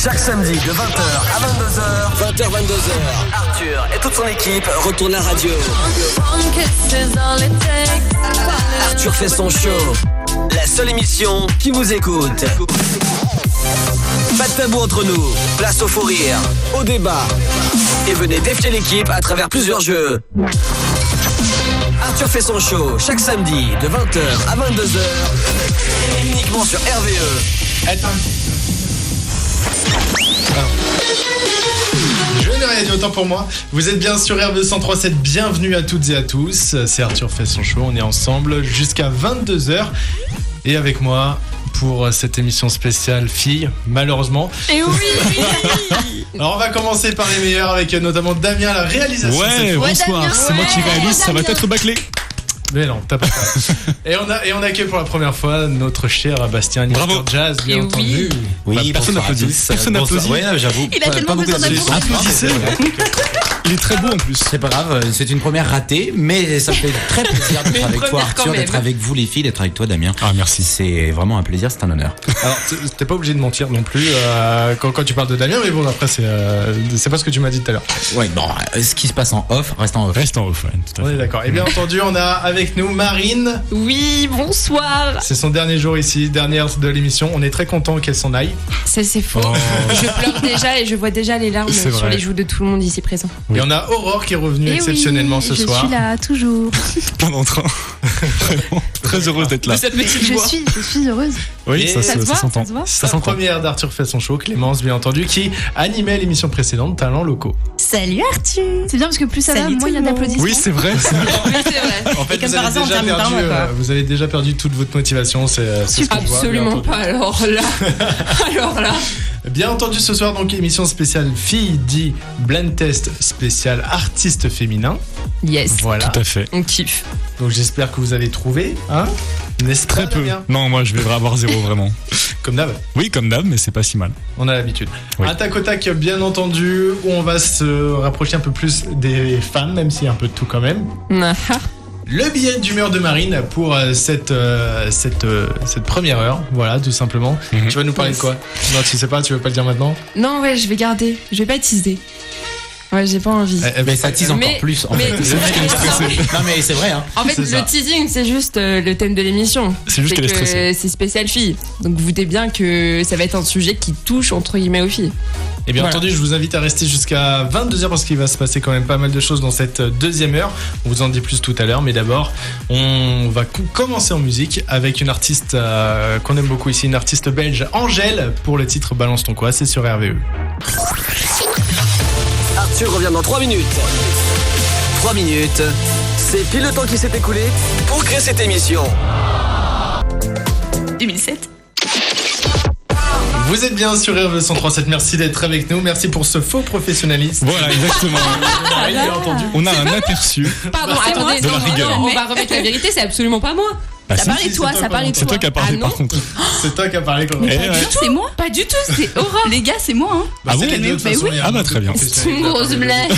Chaque samedi de 20h à 22h. 20h-22h. Arthur et toute son équipe retournent la radio. Arthur fait son show. La seule émission qui vous écoute. Pas de tabou entre nous. Place au fou rire, au débat. Et venez défier l'équipe à travers plusieurs jeux. Arthur fait son show chaque samedi de 20h à 22h. Uniquement sur RVE. Attends. Je n'ai rien dit, autant pour moi. Vous êtes bien sur RVE 103.7. Bienvenue à toutes et à tous. C'est Arthur fait son show. On est ensemble jusqu'à 22h. Et avec moi pour cette émission spéciale filles, malheureusement. Et oui. Alors on va commencer par les meilleurs avec notamment Damien à la réalisation. Ouais, bonsoir. Damien, c'est moi qui réalise, ça va être bâclé. Mais non, t'as pas ça. Et on accueille pour la première fois notre cher Bastien, animateur jazz, bien entendu. Oui, personne n'applaudit. Personne n'applaudit. Ouais, j'avoue. Il a tellement besoin d'applaudissements. Applaudissez. Il est très beau en plus. C'est pas grave, c'est une première ratée, mais ça me fait très plaisir d'être avec toi, Arthur, d'être avec vous les filles, d'être avec toi Damien. Ah merci. C'est vraiment un plaisir, c'est un honneur. Alors t'es pas obligé de mentir non plus quand tu parles de Damien, mais bon après c'est pas ce que tu m'as dit tout à l'heure. Ouais, bon, ce qui se passe en off, reste en off. Reste en off, ouais, tout à On fait. est d'accord. Et bien entendu, on a avec nous Marine. Oui, bonsoir. C'est son dernier jour ici, dernière de l'émission. On est très content qu'elle s'en aille. Ça, c'est faux. Oh. Je pleure déjà et je vois déjà les larmes C'est sur vrai. les joues de tout le monde ici présent. Oui. Et on a Aurore qui est revenue exceptionnellement ce soir. Je suis là, toujours. Plein d'entrain. Vraiment. Très heureuse d'être là. De cette petite Je voix. suis heureuse. Oui, Et ça Ça se voit, s'entend. ça se voit. C'est Ça la s'entend. première d'Arthur fait son show, Clémence bien entendu, qui animait l'émission précédente Talents locaux. Salut Arthur. C'est bien parce que plus ça va, Salut moins il y a tout le monde. d'applaudissements. Oui, c'est vrai. Oui, c'est vrai. En fait, Et comme vous par avez, hasard, on déjà termine par perdu, moi, quoi. vous avez déjà perdu toute votre motivation, c'est ce que je vois, bien Absolument entendu. pas. Alors là. Alors là. Bien entendu, ce soir, donc, émission spéciale Filles dit Blind Test spécial artiste féminin. Yes. Voilà. Tout à fait. On kiffe. Donc, j'espère que vous allez trouver, hein, n'est-ce pas, Très peu. Damien Non, moi je vais avoir 0 vraiment. Comme d'hab, Oui, comme d'hab, mais c'est pas si mal. on a l'habitude. Oui. Un tac au tac, bien entendu, où on va se rapprocher un peu plus des fans, même s'il y a un peu de tout quand même. Le billet d'humeur de Marine pour cette première heure, voilà, tout simplement. Mhm. Tu vas nous parler de quoi? Non, tu sais pas, tu veux pas le dire maintenant? Non, ouais, je vais garder. Je vais pas teaser. Ouais, j'ai pas envie. Mais ça tease encore Mais- plus, en mais- fait. Non, mais c'est vrai, hein. En fait, C'est ça. le teasing, c'est juste le thème de l'émission. C'est juste qu'elle est stressée. C'est spécial fille. Donc vous doutez bien que ça va être un sujet qui touche entre guillemets aux filles. Et bien Voilà. entendu, je vous invite à rester jusqu'à 22h parce qu'il va se passer quand même pas mal de choses dans cette deuxième heure. On vous en dit plus tout à l'heure, mais d'abord, on va commencer en musique avec une artiste qu'on aime beaucoup ici, une artiste belge, Angèle, pour le titre Balance ton quoi, c'est sur RVE. Arthur revient dans 3 minutes. 3 minutes, c'est pile le temps qui s'est écoulé pour créer cette émission. 2007. Vous êtes bien sur RVE 103.7, merci d'être avec nous, merci pour ce faux professionnalisme. Voilà, exactement. Marine, bien entendu. On a un aperçu. Pardon, attendez, de la rigueur. on va remettre la vérité, c'est absolument pas moi. Bah, Ça si, parlait de si, toi, c'est ça toi, parlait de c'est toi qui as parlé Ah non. par contre. C'est toi qui as parlé quand Eh même. ouais. C'est moi. Pas du tout, c'est Aurore. Les gars, c'est moi. Hein. Bah, Ah c'est bon les deux, de toute Mais façon, oui. il y a Ah bah, beaucoup très de bien. C'est une professionnels. grosse blague.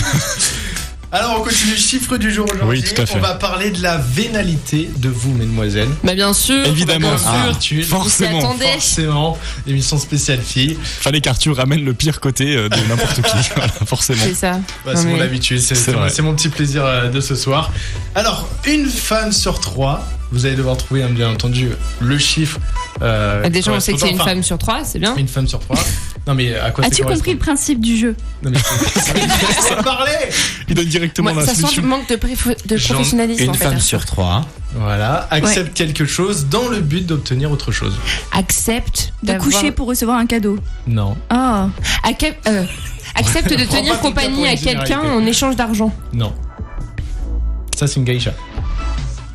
Alors on continue, chiffre du jour aujourd'hui. Oui, tout à fait. On va parler de la vénalité de vous, mesdemoiselles. Bah bien sûr. Évidemment. Bien sûr. Tu Forcément. Attendez. forcément, émission spéciale fille. Fallait qu'Arthur ramène le pire côté de n'importe qui. Voilà, forcément. C'est ça. Bah, Non, c'est mon mais- habitude, C'est c'est vrai. mon petit plaisir de ce soir. Alors, une fan sur 3, vous allez devoir trouver bien entendu le chiffre. Déjà, on sait que c'est une correspondant. femme sur 3, c'est bien. Une femme sur 3. Non mais à quoi As-tu c'est compris le principe du jeu? Non mais c'est parler. Il donne directement Moi, la ça sent le solution. manque de professionnalisme. Une en fait. femme sur 3. Voilà, accepte quelque chose dans le but d'obtenir autre chose. Accepte De d'avoir- coucher pour recevoir un cadeau. Non, Ah. Accepte de Prends tenir pas tout ça compagnie pour à une quelqu'un généralité. en échange d'argent. non. Ça c'est une geisha.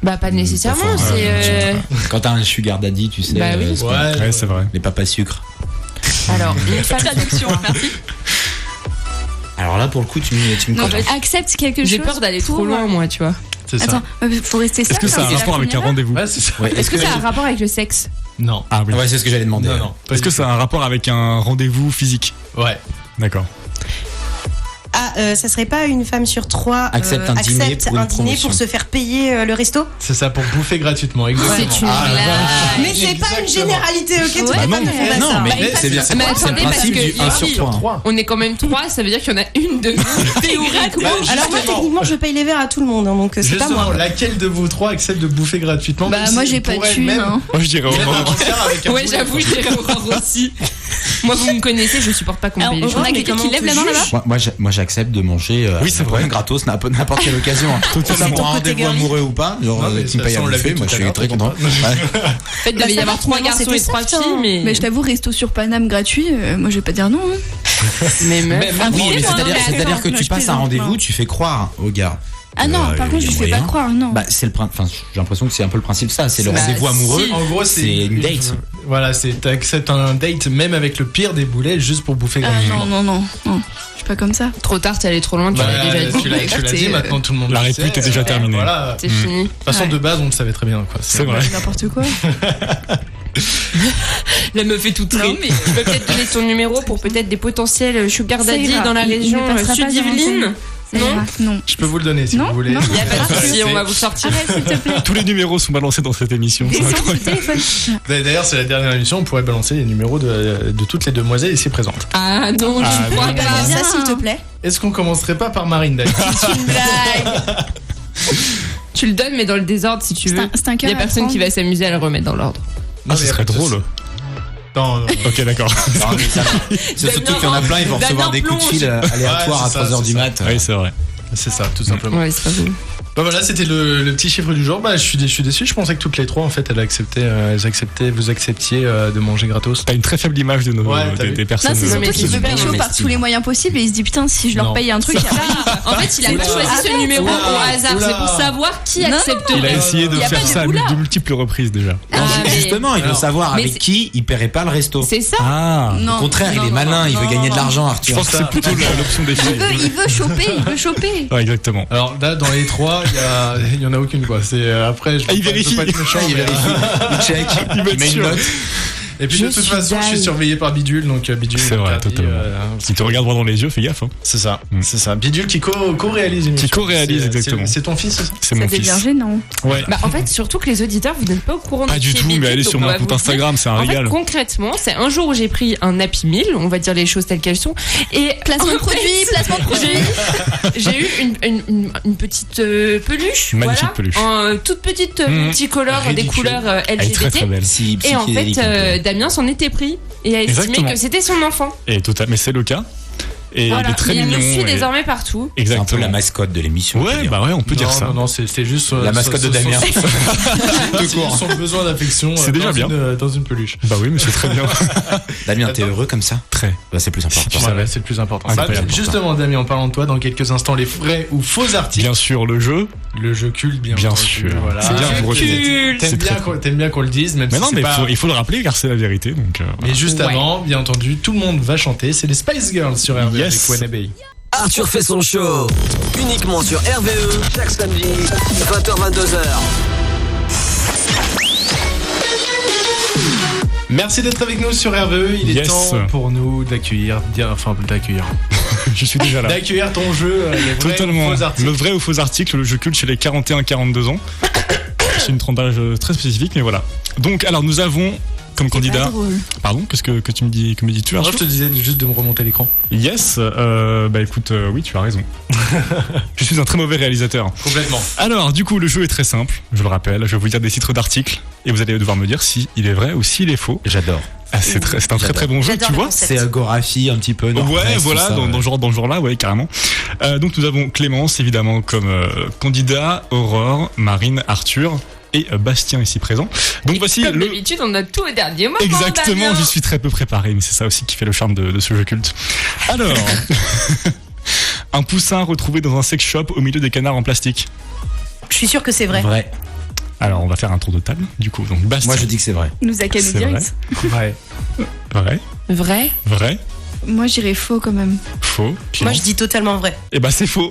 Bah pas nécessairement, Pas fort, c'est Quand t'as un sugar daddy, tu sais. Bah oui. c'est pas- Ouais, c'est vrai. Les papas sucre. alors une femme Traduction, merci. Alors là, pour le coup, tu me Non, corriges. accepte quelque chose. J'ai peur d'aller trop pour- loin moi, tu vois. C'est ça. Attends, faut rester ça. Est-ce que ça a un rapport avec un rendez-vous? Ouais, c'est ça. Ouais, Est-ce que ça a un rapport avec le sexe? Non. Ah oui. Ouais, c'est ce que j'allais demander. Non, non. pas Est-ce du que ça a un rapport avec un rendez-vous physique? tout. Ouais. D'accord. ça serait pas une femme sur 3 accepte un dîner pour se faire payer le resto? C'est ça, pour bouffer gratuitement, exactement. C'est une blague. Mais c'est pas une généralité, ok? Tout le monde ne non, mais c'est bien. Mais C'est le attendez, parce principe que du 1 sur 3. on est quand même 3, ça veut dire qu'il y en a une de nous théoriquement. Alors moi, techniquement, je paye les verres à tout le monde, hein, donc c'est pas Justement, moi. laquelle de vous 3 accepte de bouffer gratuitement? Bah, moi, j'ai pas de thune. Hein. Moi, je dirais Aurore. Ouais, j'avoue, je dirais Aurore aussi. Moi, vous me connaissez, je supporte pas qu'on me paye les On choses. a quelqu'un qui lève la main là-bas. Moi, j'accepte de manger Oui, c'est vrai. gratos n'importe quelle occasion. Tout ça pour un rendez-vous amoureux ou pas. Genre, qui me paye à bouffer, moi je suis très content. En fait, il devait y avoir 3 garçons et 3 filles, Mais je t'avoue, resto sur Paname gratuit, moi je vais pas dire non. Mais Oui, mais c'est-à-dire que Non, tu je passes un plaisante, rendez-vous, non. tu fais croire au gars. Ah non, par contre, je lui fais pas croire, non. Bah, c'est le enfin, j'ai l'impression que c'est un peu le principe ça, c'est le Bah, rendez-vous amoureux. si. En gros, C'est une date. Voilà, t'acceptes un date même avec le pire des boulets juste pour bouffer gratuitement. Non. Je suis pas comme ça. trop tard, t'es allé trop loin, tu l'as déjà dit. Tu l'as dit, maintenant tout le monde La le répute sait. est déjà terminée. Voilà. C'est fini. De toute façon, de base, on le savait très bien. Quoi. C'est vrai. N'importe quoi. La meuf est toute Non, très. mais- Tu peux peut-être donner ton numéro pour peut-être des potentiels sugar Ça daddy ira. dans la Il ne région passera pas sud-Yvelines. Ça Non. ira. Non. Je peux vous le donner si Non, vous voulez. non. Il y a pas de souci, on va vous sortir. Arrête, s'il te plaît. Tous les numéros sont balancés dans cette émission. C'est Descends du incroyable. téléphone. D'ailleurs, c'est la dernière émission, on pourrait balancer les numéros de toutes les demoiselles ici présentes. Ah non, Ah, je crois oui. pas. Ça, s'il te plaît. Est-ce qu'on commencerait pas par Marine d'ailleurs? C'est une blague. Tu le donnes, mais dans le désordre si tu veux. C'est un Il cœur. y a personne qui va s'amuser à le remettre dans l'ordre. Ah, ce serait drôle. Non. Ok, d'accord. C'est surtout qu'il y en a plein, ils vont recevoir des coups de fil aléatoires Ouais, à c'est ça, 3h du c'est mat. Oui, c'est vrai. C'est ça, tout simplement. Ouais, c'est pas vous. Bah voilà, c'était le petit chiffre du jour. Bah, je suis déçu. Je pensais que toutes les 3, en fait, elles acceptaient, vous acceptiez de manger gratos. T'as une très faible image de nos Ouais, t'as vu. des personnes. Non, c'est mais surtout qu'il c'est veut super pécho par tous les moyens possibles et il se dit putain, si je leur Non. paye un truc, En fait, il a pas choisi ce numéro au hasard. C'est pour savoir qui Non, accepterait. Il a essayé de Il y a faire pas de ça boulard. de multiples reprises déjà. Ah, mais- Justement, il veut Alors, savoir mais avec c'est- qui il paierait pas le resto. C'est ça. Ah. Non. Au contraire, il Non, est non, malin, il veut non, gagner de non. l'argent, Je Arthur. pense que c'est plutôt l'option des filles. Il veut choper. Ouais, exactement. Alors là, dans les 3, il y en a aucune quoi. C'est après, je Ah, il peux pas- vérifie. je peux pas être méchant, Il mais, vérifie, il check, Il va être met une sûr. note. Et puis de toute façon, je suis surveillé par Bidule, donc Bidule. C'est vrai, interdit, totalement. Si tu regardes droit dans les yeux, fais gaffe. Hein. C'est ça, Mm. c'est ça. Bidule qui co-réalise une Qui co-réalise, exactement. C'est ton fils, c'est ça? C'est mon Ça devient fils. gênant. Ouais. Bah, en fait, surtout que les auditeurs, vous n'êtes pas au courant Pas de du qui est tout, mais Bidule, allez donc sur on mon va compte vous dire. Instagram, c'est un En régal. fait, concrètement, c'est un jour où j'ai pris un Happy Meal, on va dire les choses telles qu'elles sont, et Placement de produit, placement de produit. j'ai eu une petite peluche, Magnifique voilà, peluche. en toute petite multicolore, des Ridicule. couleurs Elle est très très LGBT. belle. Si Et en fait, psychédélique, un peu. Damien s'en était pris et a estimé Exactement. que c'était son enfant. Et total, mais c'est le cas. Et Voilà. il est très il mignon. nous suit et- désormais partout. C'est un peu Exactement. la mascotte de l'émission. on peut Ouais, dire. bah ouais, on peut dire ça. Non, c'est juste La mascotte de Damien. C'est juste son besoin d'affection. C'est déjà bien. Dans une peluche. Bah oui, mais c'est très bien. Damien, t'es heureux comme ça? Très. Bah, c'est plus important. Tu sais, Ouais, c'est le plus important. Incroyable. Bah, justement, Damien, en parlant de toi, dans quelques instants, les vrais ou faux articles. Bien sûr, le jeu. Le jeu culte, bien Bien entendu. sûr. Voilà. C'est bien, vous retenez. Culte. T'aimes C'est bien, très- t'aimes bien qu'on le dise, même Mais si non, c'est mais pas... il faut le rappeler car c'est la vérité. Donc, Mais juste Ouais. avant, bien entendu, tout le monde va chanter. C'est les Spice Girls sur RV Yes. avec Wannabe. Arthur fait son show uniquement sur RVE chaque samedi 20h-22h. Merci d'être avec nous sur RVE. Il est Yes. temps pour nous d'accueillir, je suis déjà là. d'accueillir ton jeu, les vrais Totalement. ou faux articles. Le vrai ou faux article, le jeu culte chez les 41-42 ans. C'est une tranche d'âge très spécifique, mais voilà. Donc, alors, nous avons comme candidat. Pardon, qu'est-ce que tu me dis, que me dis-tu, Moi, Arthur? je te disais juste de me remonter l'écran. Yes, bah écoute, oui, tu as raison. Je suis un très mauvais réalisateur. Complètement. Alors, du coup, le jeu est très simple, je le rappelle. Je vais vous dire des titres d'articles et vous allez devoir me dire si il est vrai ou s'il est faux. J'adore. Ah, c'est un très très bon jeu, J'adore tu le vois. concept. C'est Agorafi un petit peu. Ouais, Nord-Presse, voilà, tout ça, dans ce genre-là, ouais, carrément. Donc nous avons Clémence, évidemment, comme candidat, Aurore, Marine, Arthur et Bastien ici présent. Donc voici Comme le... d'habitude, on a tout au dernier moment. Exactement, Damien. je suis très peu préparé, mais c'est ça aussi qui fait le charme de ce jeu culte. Alors, un poussin retrouvé dans un sex shop au milieu des canards en plastique. Je suis sûr que c'est vrai. Vrai. Alors, on va faire un tour de table, du coup. Donc Bastien, Moi, je dis que c'est vrai. Il nous a qu'à nous C'est dire. vrai. Ouais. vrai, Vrai. vrai, Moi, j'irais faux quand même. faux. Moi, je dis totalement vrai. Eh ben c'est faux.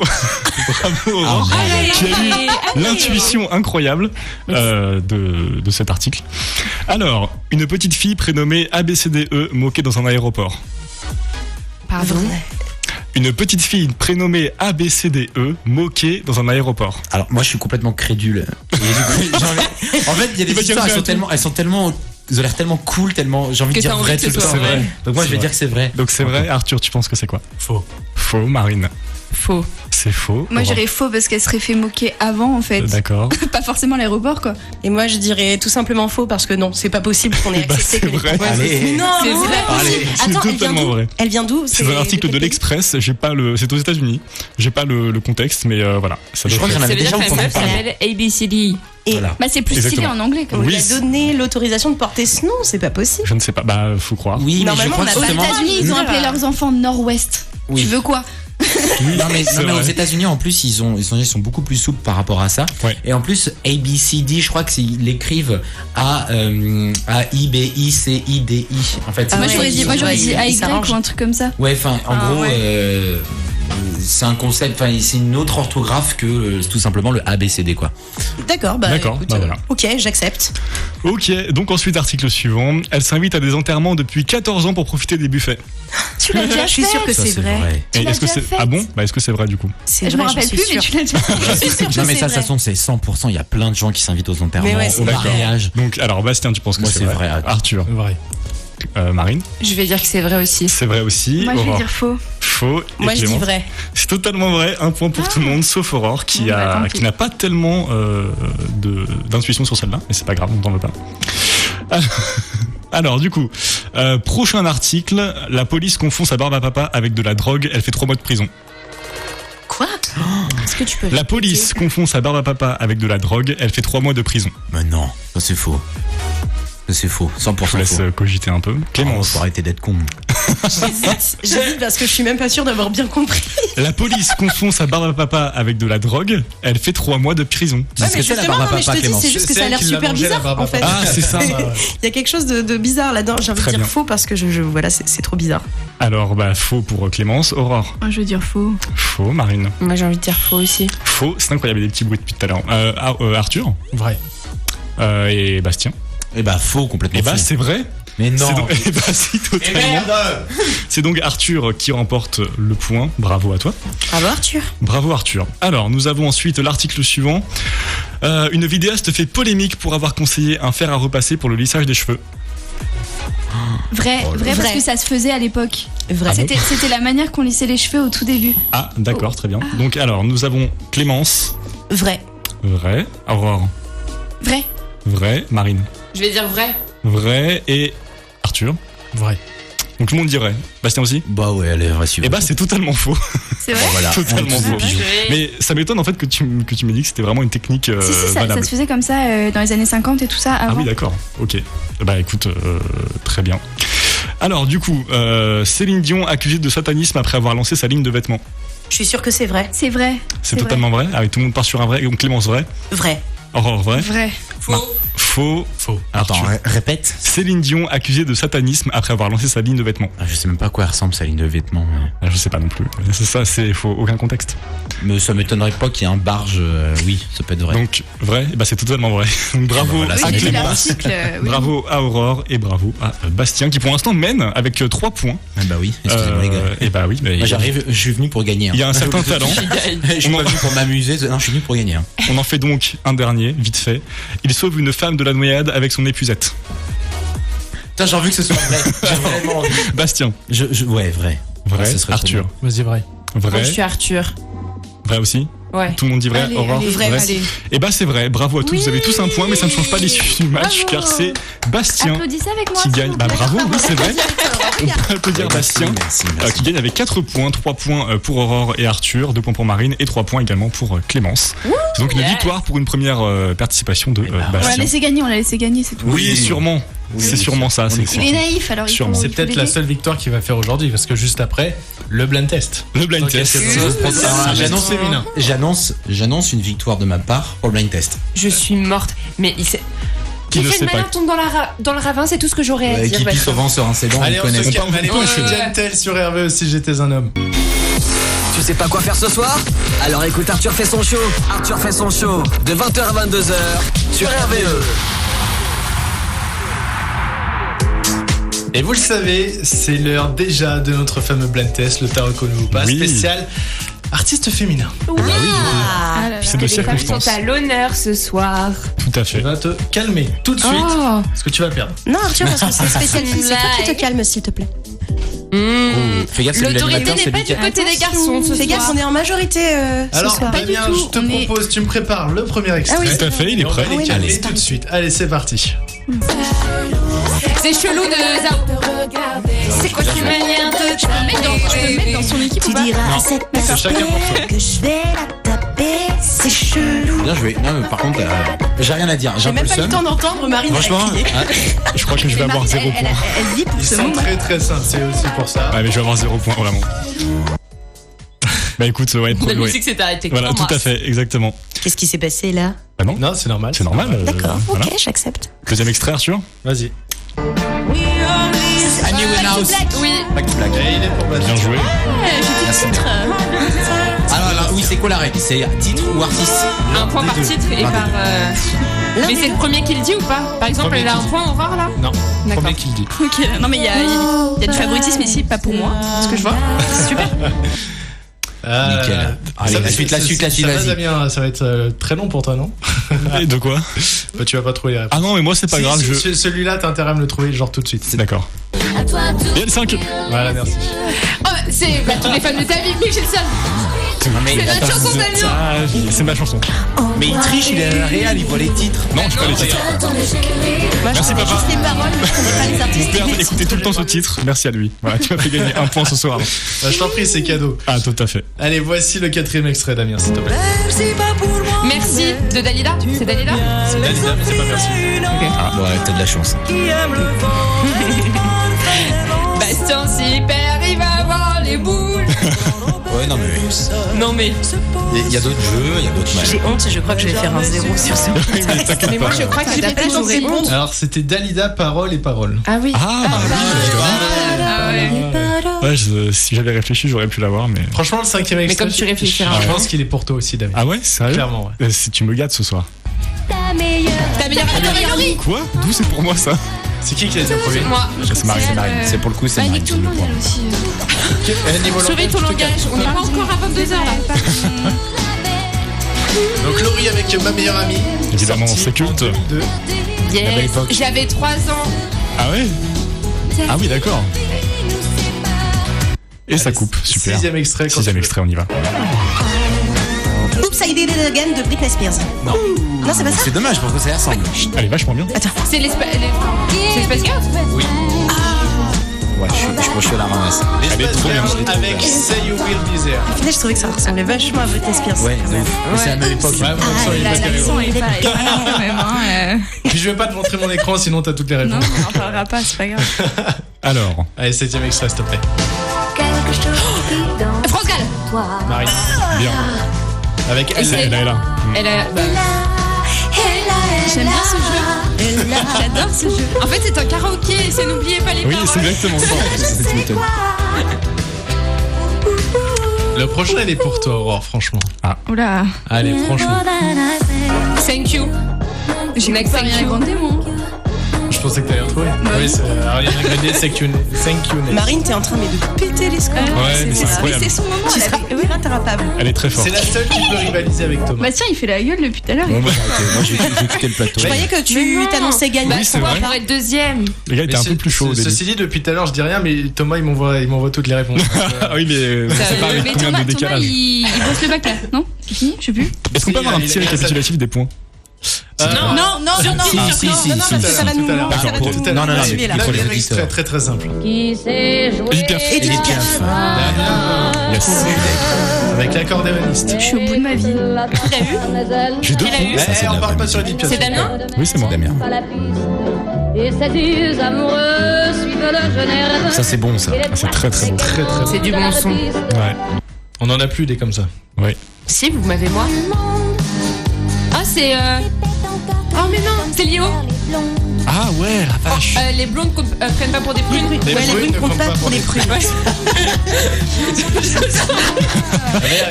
Bravo Aurore. Tu as eu l'intuition incroyable de cet article. Alors, une petite fille prénommée ABCDE moquée dans un aéroport. Pardon. Une petite fille prénommée ABCDE moquée dans un aéroport. Alors moi je suis complètement crédule. Et du coup, en fait il y a des histoires, elles ont l'air tellement cool, tellement j'ai envie de dire vrai tout le temps. Donc moi je vais dire que c'est vrai. Donc c'est vrai. Arthur, tu penses que c'est quoi? Faux. Faux. Marine? Faux. C'est faux. Moi, j'irais faux parce qu'elle serait fait moquer avant, en fait. D'accord. Pas forcément à l'aéroport, quoi. Et moi, je dirais tout simplement faux parce que non, c'est pas possible qu'on ait Bah, accepté c'est que les vrai. propositions- Allez. Mais non, C'est non, vrai. c'est pas possible. C'est Attends, totalement vrai. Elle vient d'où? C'est un article de l'Express. J'ai pas c'est aux États-Unis. J'ai pas le contexte, mais voilà. Ça Je doit crois que être- j'en Ça avais veut dire déjà que la entendu meuf parler. s'appelle ABCD. Et Voilà. Bah, c'est plus stylé Exactement. en anglais, quand on même. lui Oui, a donné l'autorisation de porter ce nom, c'est pas possible. Je ne sais pas. Bah, faut croire. Oui, mais je Normalement, crois on a que pas Aux justement. États-Unis, ils ont appelé leurs enfants Nord-Ouest. Oui. Tu veux quoi? Non mais C'est aux vrai. États-Unis en plus ils sont beaucoup plus souples par rapport à ça. Ouais. Et en plus ABCD, je crois que ils l'écrivent à IBICIDI. En fait, Ah Moi, ouais, j'aurais dit, il AY s'arrange. ou un truc comme ça. Ouais, enfin en Ah, gros ouais. c'est un concept, enfin c'est une autre orthographe que tout simplement le ABCD quoi. D'accord, bah, D'accord, écoute, bah voilà. ok, j'accepte. Ok. Donc ensuite, article suivant. Elle s'invite à des enterrements depuis 14 ans pour profiter des buffets. Tu l'as déjà Je suis fait. sûre que Ça, c'est vrai. Tu Et l'as est-ce que déjà c'est faite. ah bon? Bah est-ce que c'est vrai du coup? C'est Je me vrai, rappelle j'en suis plus, mais sûre. tu l'as déjà fait. Je suis sûre que Non mais c'est ça, de vrai. toute façon c'est 100%, il y a plein de gens qui s'invitent aux enterrements, Mais ouais, c'est aux vrai. mariages. Donc alors Bastien, tu penses que Moi, c'est c'est vrai? vrai. Arthur, Vrai. Marine, Je vais dire que c'est vrai aussi. c'est vrai aussi. Moi, je vais Aurore, dire faux. faux. Et Moi, je dis Clémence. vrai. C'est totalement vrai. Un point pour tout le monde, sauf Aurore qui Bon, bah, tant qui pis. n'a pas tellement d'intuition sur celle-là, mais c'est pas grave, on t'en veut pas. Alors du coup, prochain article, la police confond sa barbe à papa avec de la drogue, elle fait 3 mois de prison. Quoi? Est-ce que tu peux La police confond sa barbe à papa avec de la drogue, elle fait 3 mois de prison. Mais non, ça c'est faux. Ça c'est faux, 100% Je vous laisse faux. cogiter un peu. Clémence. Faut arrêter d'être con. J'hésite parce que je suis même pas sûre d'avoir bien compris. La police confond sa barbe à papa avec de la drogue, elle fait 3 mois de prison. Tu sais ce que c'est la barbe à non, mais je papa, te dis, Clémence? c'est juste que C'est ça a elle l'air qui l'a super mangé, la bizarre barbe à en fait. papa. Ah, c'est ça. Il y a quelque chose de bizarre là-dedans. J'ai envie Très de dire bien. faux parce que voilà, c'est trop bizarre. Alors bah faux pour Clémence. Aurore. Moi, je veux dire faux. Faux. Marine. Moi j'ai envie de dire faux aussi. Faux. C'est incroyable, il y a des petits bruits depuis tout à l'heure. Arthur. Vrai. Et Bastien. Eh bah faux, complètement Et bah faux. c'est vrai. Mais non. C'est donc, eh bah, si, totalement. C'est donc Arthur qui remporte le point. Bravo à toi. Bravo Arthur. Bravo Arthur. Alors, nous avons ensuite l'article suivant. Une vidéaste fait polémique pour avoir conseillé un fer à repasser pour le lissage des cheveux. Vrai, vrai, parce Vrai. que ça se faisait à l'époque. Vrai. C'était la manière qu'on lissait les cheveux au tout début. Ah, d'accord, très bien. Donc, alors, nous avons Clémence. Vrai. Vrai. Aurore. Vrai. Vrai. Marine. Je vais dire vrai. Vrai. Et Arthur. Vrai. Donc, tout le monde dit vrai. Bastien aussi. Bah ouais, allez, va suivre. Eh bah, c'est totalement faux. C'est vrai. Bon, voilà, Totalement on est tous faux. des pigeons. Mais ça m'étonne en fait que tu me dis que c'était vraiment une technique Si, si, ça valable. se faisait comme ça dans les années 50 et tout ça Ah avant. oui, d'accord. Ok. Bah écoute, très bien. Alors du coup, Céline Dion accusée de satanisme après avoir lancé sa ligne de vêtements. Je suis sûre que c'est vrai. C'est vrai. C'est totalement vrai. Ah oui, tout le monde part sur un vrai. Et donc Clémence vrai. Vrai. Aurore vrai. Vrai. Faux. Faux. Attends, Arthur. répète. Céline Dion accusée de satanisme après avoir lancé sa ligne de vêtements. Ah, je sais même pas à quoi ressemble sa ligne de vêtements. Ah, je sais pas non plus. C'est ça, c'est faut aucun contexte. Mais ça m'étonnerait pas qu'il y ait un barge. Oui, ça peut être vrai. Donc vrai, bah c'est totalement vrai. Donc, bravo Voilà, Oui, ça à j'ai lu m'étonne pas. Clémence. l'article. Oui. Bravo à Aurore et bravo à Bastien qui pour l'instant mène avec 3 points. Ah bah oui, excusez-moi les gars. Et bah oui, mais Moi j'arrive, je suis venu pour gagner. il y a un certain talent. Je suis pas venu pour m'amuser, non, je suis venu pour gagner. Hein. On en fait donc un dernier, vite fait. Il sauve une femme de la noyade avec son épuisette. Putain, j'ai envie que ce soit vrai. J'ai vraiment envie. Bastien. Ouais, vrai. Vrai. Ce serait trop Arthur. Vas-y, vrai. Vrai. Moi je suis Arthur. Vrai aussi. Ouais. Tout le monde dit vrai. Allez, Aurore. allez, Vrai. allez. Et bah c'est vrai. Bravo à tous. Vous avez tous un point, mais ça ne change pas l'issue du match Bravo. car c'est Bastien Applaudissez avec moi. qui s'il gagne. vous Bah plaît. bravo. Oui, c'est vrai. On peut applaudir Bastien. Merci. Qui gagne avec 4 points, 3 points pour Aurore et Arthur, 2 points pour Marine et 3 points également pour Clémence. C'est donc une victoire pour une première participation de On l'a Bastien. laissé gagner, c'est tout. Oui, sûrement. C'est sûrement ça. C'est Il est naïf, alors il Sûrement. faut. C'est il faut peut-être la l'aider. seule victoire qu'il va faire aujourd'hui parce que juste après, le blind test. le blind test. Ah, J'annonce féminin. J'annonce une victoire de ma part pour le blind test. Je suis morte. Mais il s'est. Qui ne fait sait le pas. malin tombe dans le ravin, c'est tout ce que j'aurais à dire. Qui pisse au vent se rincer les dents, Allez, on on connaît. se calme. Allez, moi je suis Ouais. gentle sur RV si j'étais un homme. Tu sais pas quoi faire ce soir? Alors écoute Arthur fait son show. Arthur fait son show de 20h à 22h sur RVE. Et vous le savez, c'est l'heure déjà de notre fameux blind test, le tarot qu'on ou pas, spécial artiste féminin. C'est de circonstance. sont à l'honneur ce soir. Tout à fait. Tu vas te calmer tout de suite, parce que tu vas perdre. Non, Arthur, parce que c'est spécial fille. C'est toi qui te calmes, s'il te plaît. Fais gaffe, L'autorité n'est pas du côté des garçons. Fais gaffe, on est en majorité Alors, ce soir. Damien, je te propose, tu me prépares le premier extrait. Ah oui, Tout à fait, il est prêt. On va les caler tout de suite. Allez, c'est parti. C'est chelou de Zao. C'est quoi cette manière de Je peux me mettre dans son équipe ou pas? C'est chacun pour soi. Que je vais la taper, c'est chelou. Bien joué. Non, mais par contre, j'ai rien à dire. J'ai un peu même le pas eu le seum. temps d'entendre Marine. Franchement, Je crois que je vais avoir 0 point. Elle vit pour Ils ce sont moment. très très simples, c'est aussi pour ça. Ouais, mais je vais avoir 0 point, vraiment. Bah écoute, ouais, La musique s'est arrêtée. Voilà, tout à fait, exactement. Qu'est-ce qui s'est passé là? Bah non, Non, c'est normal. c'est normal. D'accord, voilà. ok, j'accepte. Deuxième extrait, Arthur. Vas-y. Amy Winehouse. Oui. Back to Black. Et il est pour Bien joué. Alors, oui, c'est quoi la règle? C'est titre ou artiste? Un point par titre et par. Mais c'est le premier qui le dit ou pas? Par exemple, Premier elle a qui un dit. point, Aurore là? Non, D'accord. premier qui le dit. Ok, non mais il y a du favoritisme ici, pas pour moi. Ce que je vois. C'est super. Nickel. Allez, la suite, Ça va, vas-y. Damien, ça va être très long pour toi, non? Et de quoi? Bah, tu vas pas trouver les réponses. Ah non, mais moi c'est pas Si, grave. Celui-là, t'as intérêt à me le trouver genre tout de suite. D'accord. Et le 5. Voilà, merci. Oh, c'est tous les fans de ta vie, j'ai le seul. C'est notre chanson Damien. C'est ma chanson. Mais il triche, il est à la réal, il voit les titres. Non, je peux pas les titres. Merci papa. Juste les paroles, mais je connais pas les Mon artistes. père écoutait tout le temps ce titre. Merci à lui. Voilà, tu m'as fait gagner un point ce soir. Bah, je t'en prie, c'est cadeau. Ah, tout à fait. Allez, voici le 4e extrait, Damien, s'il te plaît. Merci de Dalida. C'est Dalida? C'est Dalida, mais c'est pas merci. Ah, ouais, t'as de la chance. Bastien super, il va avoir les boules. Ouais, non, mais. Non mais. Il y a d'autres jeux, il y a d'autres matchs. J'ai honte, je crois que je vais faire un 0 sur ce. Mais moi je crois que ta place j'aurais honte. Alors, c'était Dalida, parole et parole. Ah oui. Ah, bah oui. Ouais, si j'avais réfléchi, j'aurais pu l'avoir, mais. Franchement, le 5e extrait. Mais comme tu réfléchiras. Je pense qu'il est pour toi aussi, Damien. Ah ouais, sérieux? Clairement, ouais. Si tu me gâtes ce soir. Ta meilleure amie. Quoi? D'où c'est pour moi ça? C'est qui l'a dit en premier? Moi. C'est Marie. C'est pour le coup, c'est Marine. Tout le monde elle aussi. Surveille ton langage. On n'est pas encore à 22h là. Donc, Laurie avec ma meilleure amie. Évidemment, sorti c'est culte. en 2002. Yes. J'avais 3 ans. Ah ouais? Ah oui, d'accord. Et ça coupe, super. 6e extrait. quand tu 6e veux. extrait, on y va. Oops, I did it again de Britney Spears. Non. Non, c'est pas ça. C'est dommage parce que ça y ressemble. Elle est vachement bien. C'est les Space Girls? Oui. Ouais, je suis à la ramasse. Les Elle est Space trop bien, Girls je l'ai trop avec Say You Will Be There. Au final, je trouvais que ça ressemblait vachement à Britney Spears. Ouais, de ouf. Mais c'est à la même époque. Ouais, mon accent, il est pas terrible. L'accent est pas quand même. Hein, Puis je vais pas te montrer mon écran, sinon t'as toutes les Non, réponses. on en parlera pas, c'est pas grave. Alors, Allez, 7e extrait, s'il te plaît. France Gall. Marie. bien. Avec Et c'est- elle. Elle est là. Elle a. J'aime bien ce jeu. J'adore ce jeu. En fait, c'est un karaoké. C'est n'oubliez pas les Oui, paroles. c'est exactement ça. Tu m'étonnes. Le prochain, il est pour toi, Aurore, franchement. Oula. Allez, franchement. Thank you. J'ai Next pas thank rien you. raconté, moi. Je pensais que t'allais retrouver. Oui, c'est Ariana Grande, Thank You Next. Marine, t'es en train de péter les scores. Ouais, mais c'est incroyable. C'est son moment. Tu là. seras rattrapable. Elle est très forte. C'est la seule qui peut rivaliser avec Thomas. Bah tiens, il fait la gueule depuis tout à l'heure. Bon, bah, arrêtez. Moi, j'ai quitté le plateau. Je croyais que tu t'annonçais gagner. Bah, Oui, c'est pourquoi vrai. pour être deuxième? Le gars était un peu plus chaud au début. Ceci dit, depuis tout à l'heure, je dis rien, mais Thomas, il m'envoie toutes les réponses. Ah oui, mais on sait pas avec Mais combien Thomas, de décalage. il bosse le bac là, non? C'est fini? Je sais plus. Est-ce qu'on peut avoir un petit récapitulatif des points? Non, Si, non, parce que ça va nous. D'accord, ça va tout nous- à l'heure. Non, suivre, là. mais pour les Deuxième extrait, auditeurs. très très simple. Edith Piaf. Edith Piaf. Yes. Avec l'accordéoniste. Je suis au bout de ma vie. T'as vu? J'ai deux Elle a points. eu? Ça, c'est On de la parle pas vraie sur Edith Piaf. C'est Damien? Oui, c'est moi. Damien. Et ces yeux amoureux suivent le jeune air. Ça, c'est bon, ça. Ah, c'est très très bon. Très très C'est du bon son. Ouais. On en a plus des comme ça. Ouais. Si, vous m'avez moi. Ah, c'est. Oh, mais non, c'est Lio. Ah ouais, la vache. Les blondes prennent pas pour des prunes. Ouais, les brunes ne comptent pas pour les prunes.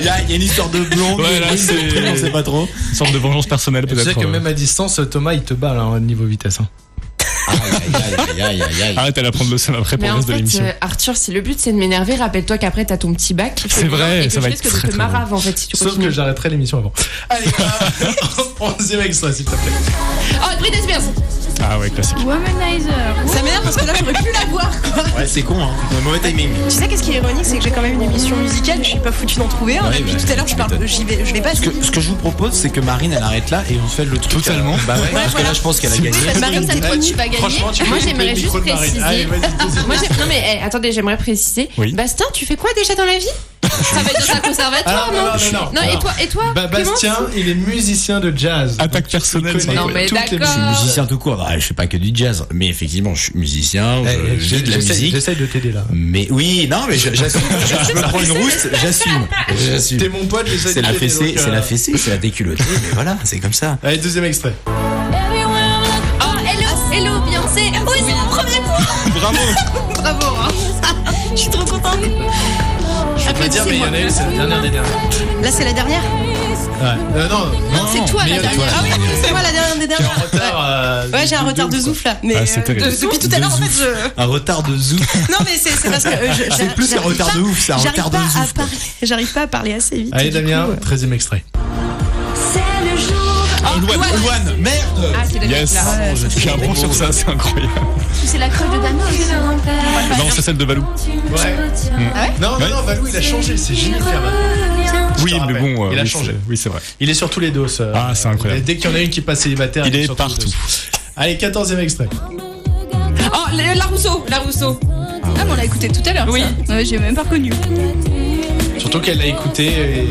Il y a une histoire de blonde. Ouais, là, c'est- On sait pas trop. Une sorte de vengeance personnelle Tu sais peut-être. que même à distance, Thomas, il te bat là, au niveau vitesse. Hein. Arrête, elle va prendre le seum après pour le reste de l'émission. Arthur, si le but c'est de m'énerver, rappelle-toi qu'après t'as ton petit bac. C'est vrai, ça va être très très marave en fait si tu continues. Sauf que j'arrêterai l'émission avant. Allez, 11e extrait s'il te plaît. Oh, Britney Spears. Ah ouais, classique. Womanizer. Ça m'énerve parce que là j'aurais pu la voir quoi. Ouais, c'est con, hein. Mauvais timing. Tu sais qu'est-ce qui est ironique, c'est que j'ai quand même une émission musicale, je suis pas foutu d'en trouver un. Depuis tout à l'heure, je vais pas. Ce que je vous propose, c'est que Marine elle arrête là et on fait le truc. Totalement. Bah ouais, parce que là je pense qu'elle a gagné. Marine, ça te tu vas gagner. Moi j'aimerais juste préciser. Non mais attendez, j'aimerais préciser. Bastien, tu fais quoi déjà dans la vie? Ça va être dans un conservatoire, non. Et toi Bastien, il est musicien de jazz. Attaque personnelle. Non mais d'accord. Je suis musicien tout court. Je fais pas que du jazz, mais effectivement, je suis musicien. J'ai de la musique. J'essaye de t'aider là. Mais oui, non, mais j'assume. Je me prends une rousse, j'assume. T'es mon pote, j'essaye de t'aider. C'est la fessée, c'est la déculottée, mais voilà, c'est comme ça. Allez, deuxième extrait. Oh, hello, Beyoncé. Oui, c'est mon premier point. Bravo. Je suis trop contente. Je peux pas dire, mais il y en a une, c'est la dernière des dernières. Là, c'est la dernière? Ouais. Non, c'est toi la dernière. Ah oui, c'est moi la dernière des dernières. Ouais, j'ai un retard de zouf là. Mais depuis tout à l'heure, en fait, un retard de zouf. Non, mais c'est parce que c'est plus un retard de ouf, c'est un retard de zouf. J'arrive pas à parler assez vite. Allez, Damien, 13e extrait. C'est le jour. Loane, merde. Ah, c'est Damien. Yes. J'ai un point sur ça, c'est incroyable. C'est la creux de Damien. Non, c'est celle de Valou. Ouais. Non, Valou, il a changé, c'est Jennifer. Oui, mais bon, il a changé. Oui, c'est vrai. Il est sur tous les dos. Ah, c'est incroyable. Dès qu'il y en a une qui passe célibataire, il est partout. Allez, 14e extrait. Oh, la Rousseau. Ah, mais on l'a écouté tout à l'heure. Oui. Ouais, j'ai même pas reconnu. Surtout qu'elle l'a écouté et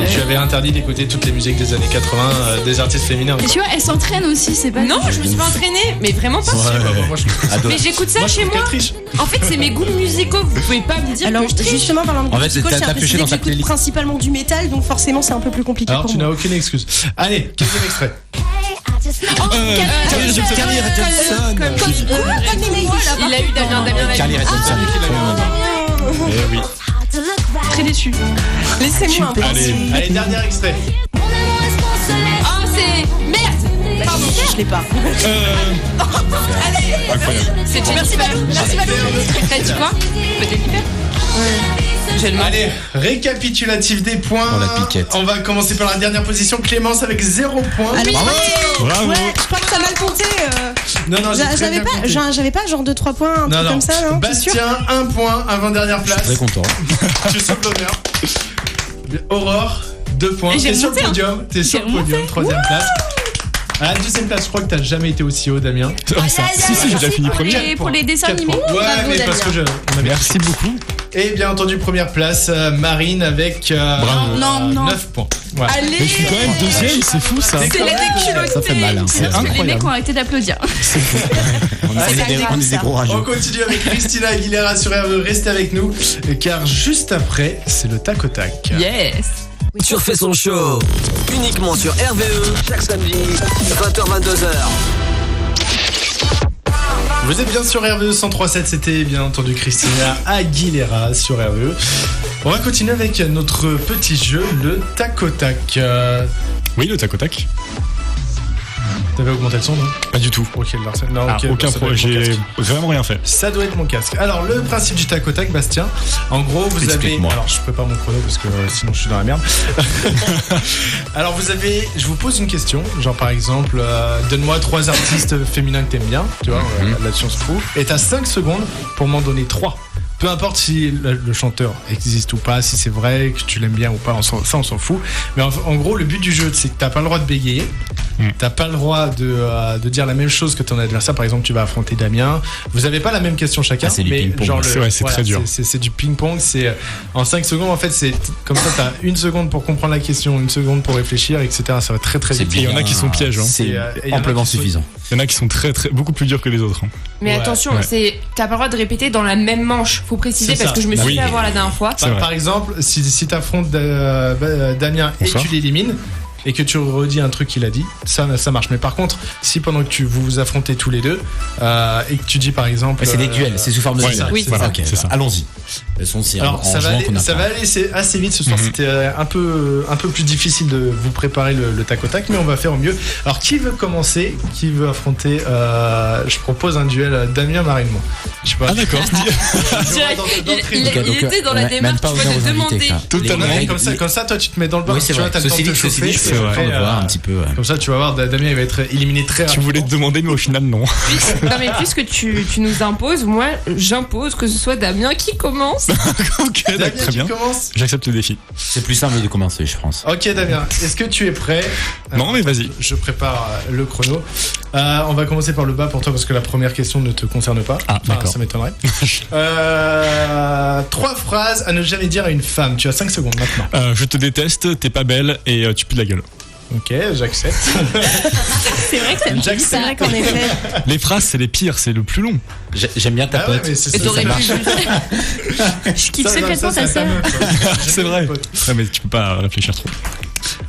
je lui avais interdit d'écouter toutes les musiques des années 80 des artistes féminins. Mais tu vois, elle s'entraîne aussi, c'est pas. Non, je me suis pas entraînée, mais vraiment pas. Mais j'écoute ça chez moi. En fait, c'est mes goûts musicaux. Vous pouvez pas me dire. Alors, que je triche. justement, parlant de goûts musicaux, t'as pioché dans ta playlist. Principalement du métal, donc forcément, c'est un peu plus compliqué. Alors, pour tu moi. n'as aucune excuse. Allez, 15e extrait. Carly Rae Jepsen. Il a eu Damien. Carly Rae Jepsen. Eh oui. Très déçu. Laissez-moi un peu. Allez, dernier extrait. Oh, c'est merde. Pardon, je l'ai pas. Incroyable. Merci Valou. T'as dit quoi? Peut-être hyper. Allez, récapitulatif des points. On la piquette. On va commencer par la dernière position. Clémence avec 0 points. Allez, Bravo. ouais, je crois que t'as mal compté. Non, J'avais pas genre 2-3 points, un truc comme ça, non? Bastien, 1 point, avant-dernière place. Très content. Tu sautes l'honneur. Aurore, 2 points. T'es sur le podium. T'es sur le podium, 3e place. À la 2e place, je crois que t'as jamais été aussi haut, Damien. Si, j'ai déjà fini premier. Pour les dessins animés. Ouais, mais parce que Merci beaucoup. Et bien entendu, première place, Marine avec 9 points. Ouais. Allez. Mais je suis quand même 2e, c'est fou ça. C'est la déculottée. Ça fait mal, hein. C'est incroyable. Les mecs ont arrêté d'applaudir. On est des gros rageux. On continue avec Christina Aguilera sur RVE. Restez avec nous, car juste après, c'est le tac au tac. Yes. Surfait son show uniquement sur RVE chaque samedi 20h-22h. Vous êtes bien sur RVE 103.7, c'était bien entendu Christina Aguilera sur RVE. On va continuer avec notre petit jeu, le tac au tac. Oui, le tac au tac. T'avais augmenté le son, non? Pas du tout. Ok, Larsen. Non, ok, aucun problème, j'ai vraiment rien fait. Ça doit être mon casque. Alors, le principe du tac au tac, Bastien, en gros, vous avez... Alors, je prépare mon chrono parce que sinon je suis dans la merde. Alors, je vous pose une question, genre par exemple, donne-moi 3 artistes féminins que t'aimes bien, tu vois, là-dessus on se fout, et t'as 5 secondes pour m'en donner 3. Peu importe si le chanteur existe ou pas, si c'est vrai, que tu l'aimes bien ou pas, ça on s'en fout. Mais en gros, le but du jeu, c'est que t'as pas le droit de bégayer. T'as pas le droit de dire la même chose que ton adversaire. Par exemple, tu vas affronter Damien. Vous avez pas la même question chacun. C'est du ping-pong. C'est très dur. C'est du ping-pong. C'est en 5 secondes. En fait, c'est comme ça. T'as 1 seconde pour comprendre la question, 1 seconde pour réfléchir, etc. Ça va très très vite. Il y en a qui sont pièges. C'est amplement suffisant. Il y en a qui sont beaucoup plus durs que les autres. Mais attention, t'as pas le droit de répéter dans la même manche. Faut préciser parce que je me suis fait avoir la dernière fois. Par exemple, si t'affrontes Damien et tu l'élimines, et que tu redis un truc qu'il a dit, ça marche. Mais par contre, si pendant que vous vous affrontez tous les deux et que tu dis par exemple, c'est des duels, c'est sous forme de duel. Oui, voilà, okay, c'est ça. Allons-y. Alors ça va aller assez vite ce soir. C'était un peu plus difficile de vous préparer le tac au tac, mais on va faire au mieux. Alors qui veut commencer? Qui veut affronter? Je propose un duel Damien-Marine. Je sais pas. Ah d'accord. Il était dans la démarche de demander. Totalement. Comme ça, toi tu te mets dans le bain. Tu vois, t'as le temps de te chauffer. Je peux voir un petit peu. Comme ça, tu vas voir, Damien il va être éliminé très rapidement. Tu voulais te demander, mais au final non. Non mais puisque tu nous imposes, moi j'impose que ce soit Damien qui commence. Ok, Damien, très bien. J'accepte le défi. C'est plus simple de commencer, je pense. Ok Damien, est-ce que tu es prêt? Non mais vas-y. Je prépare le chrono. On va commencer par le bas pour toi parce que la première question ne te concerne pas. Ah d'accord. Ça m'étonnerait. 3 phrases à ne jamais dire à une femme. Tu as 5 secondes maintenant. Je te déteste, t'es pas belle et tu pues de la gueule. Ok, j'accepte. C'est vrai que c'est vrai qu'en effet. Les phrases, c'est les pires, c'est le plus long. J'aime bien ta pote. Et t'aurais pu je kiffe secrètement ta sœur. C'est vrai. Ouais, mais tu peux pas réfléchir trop.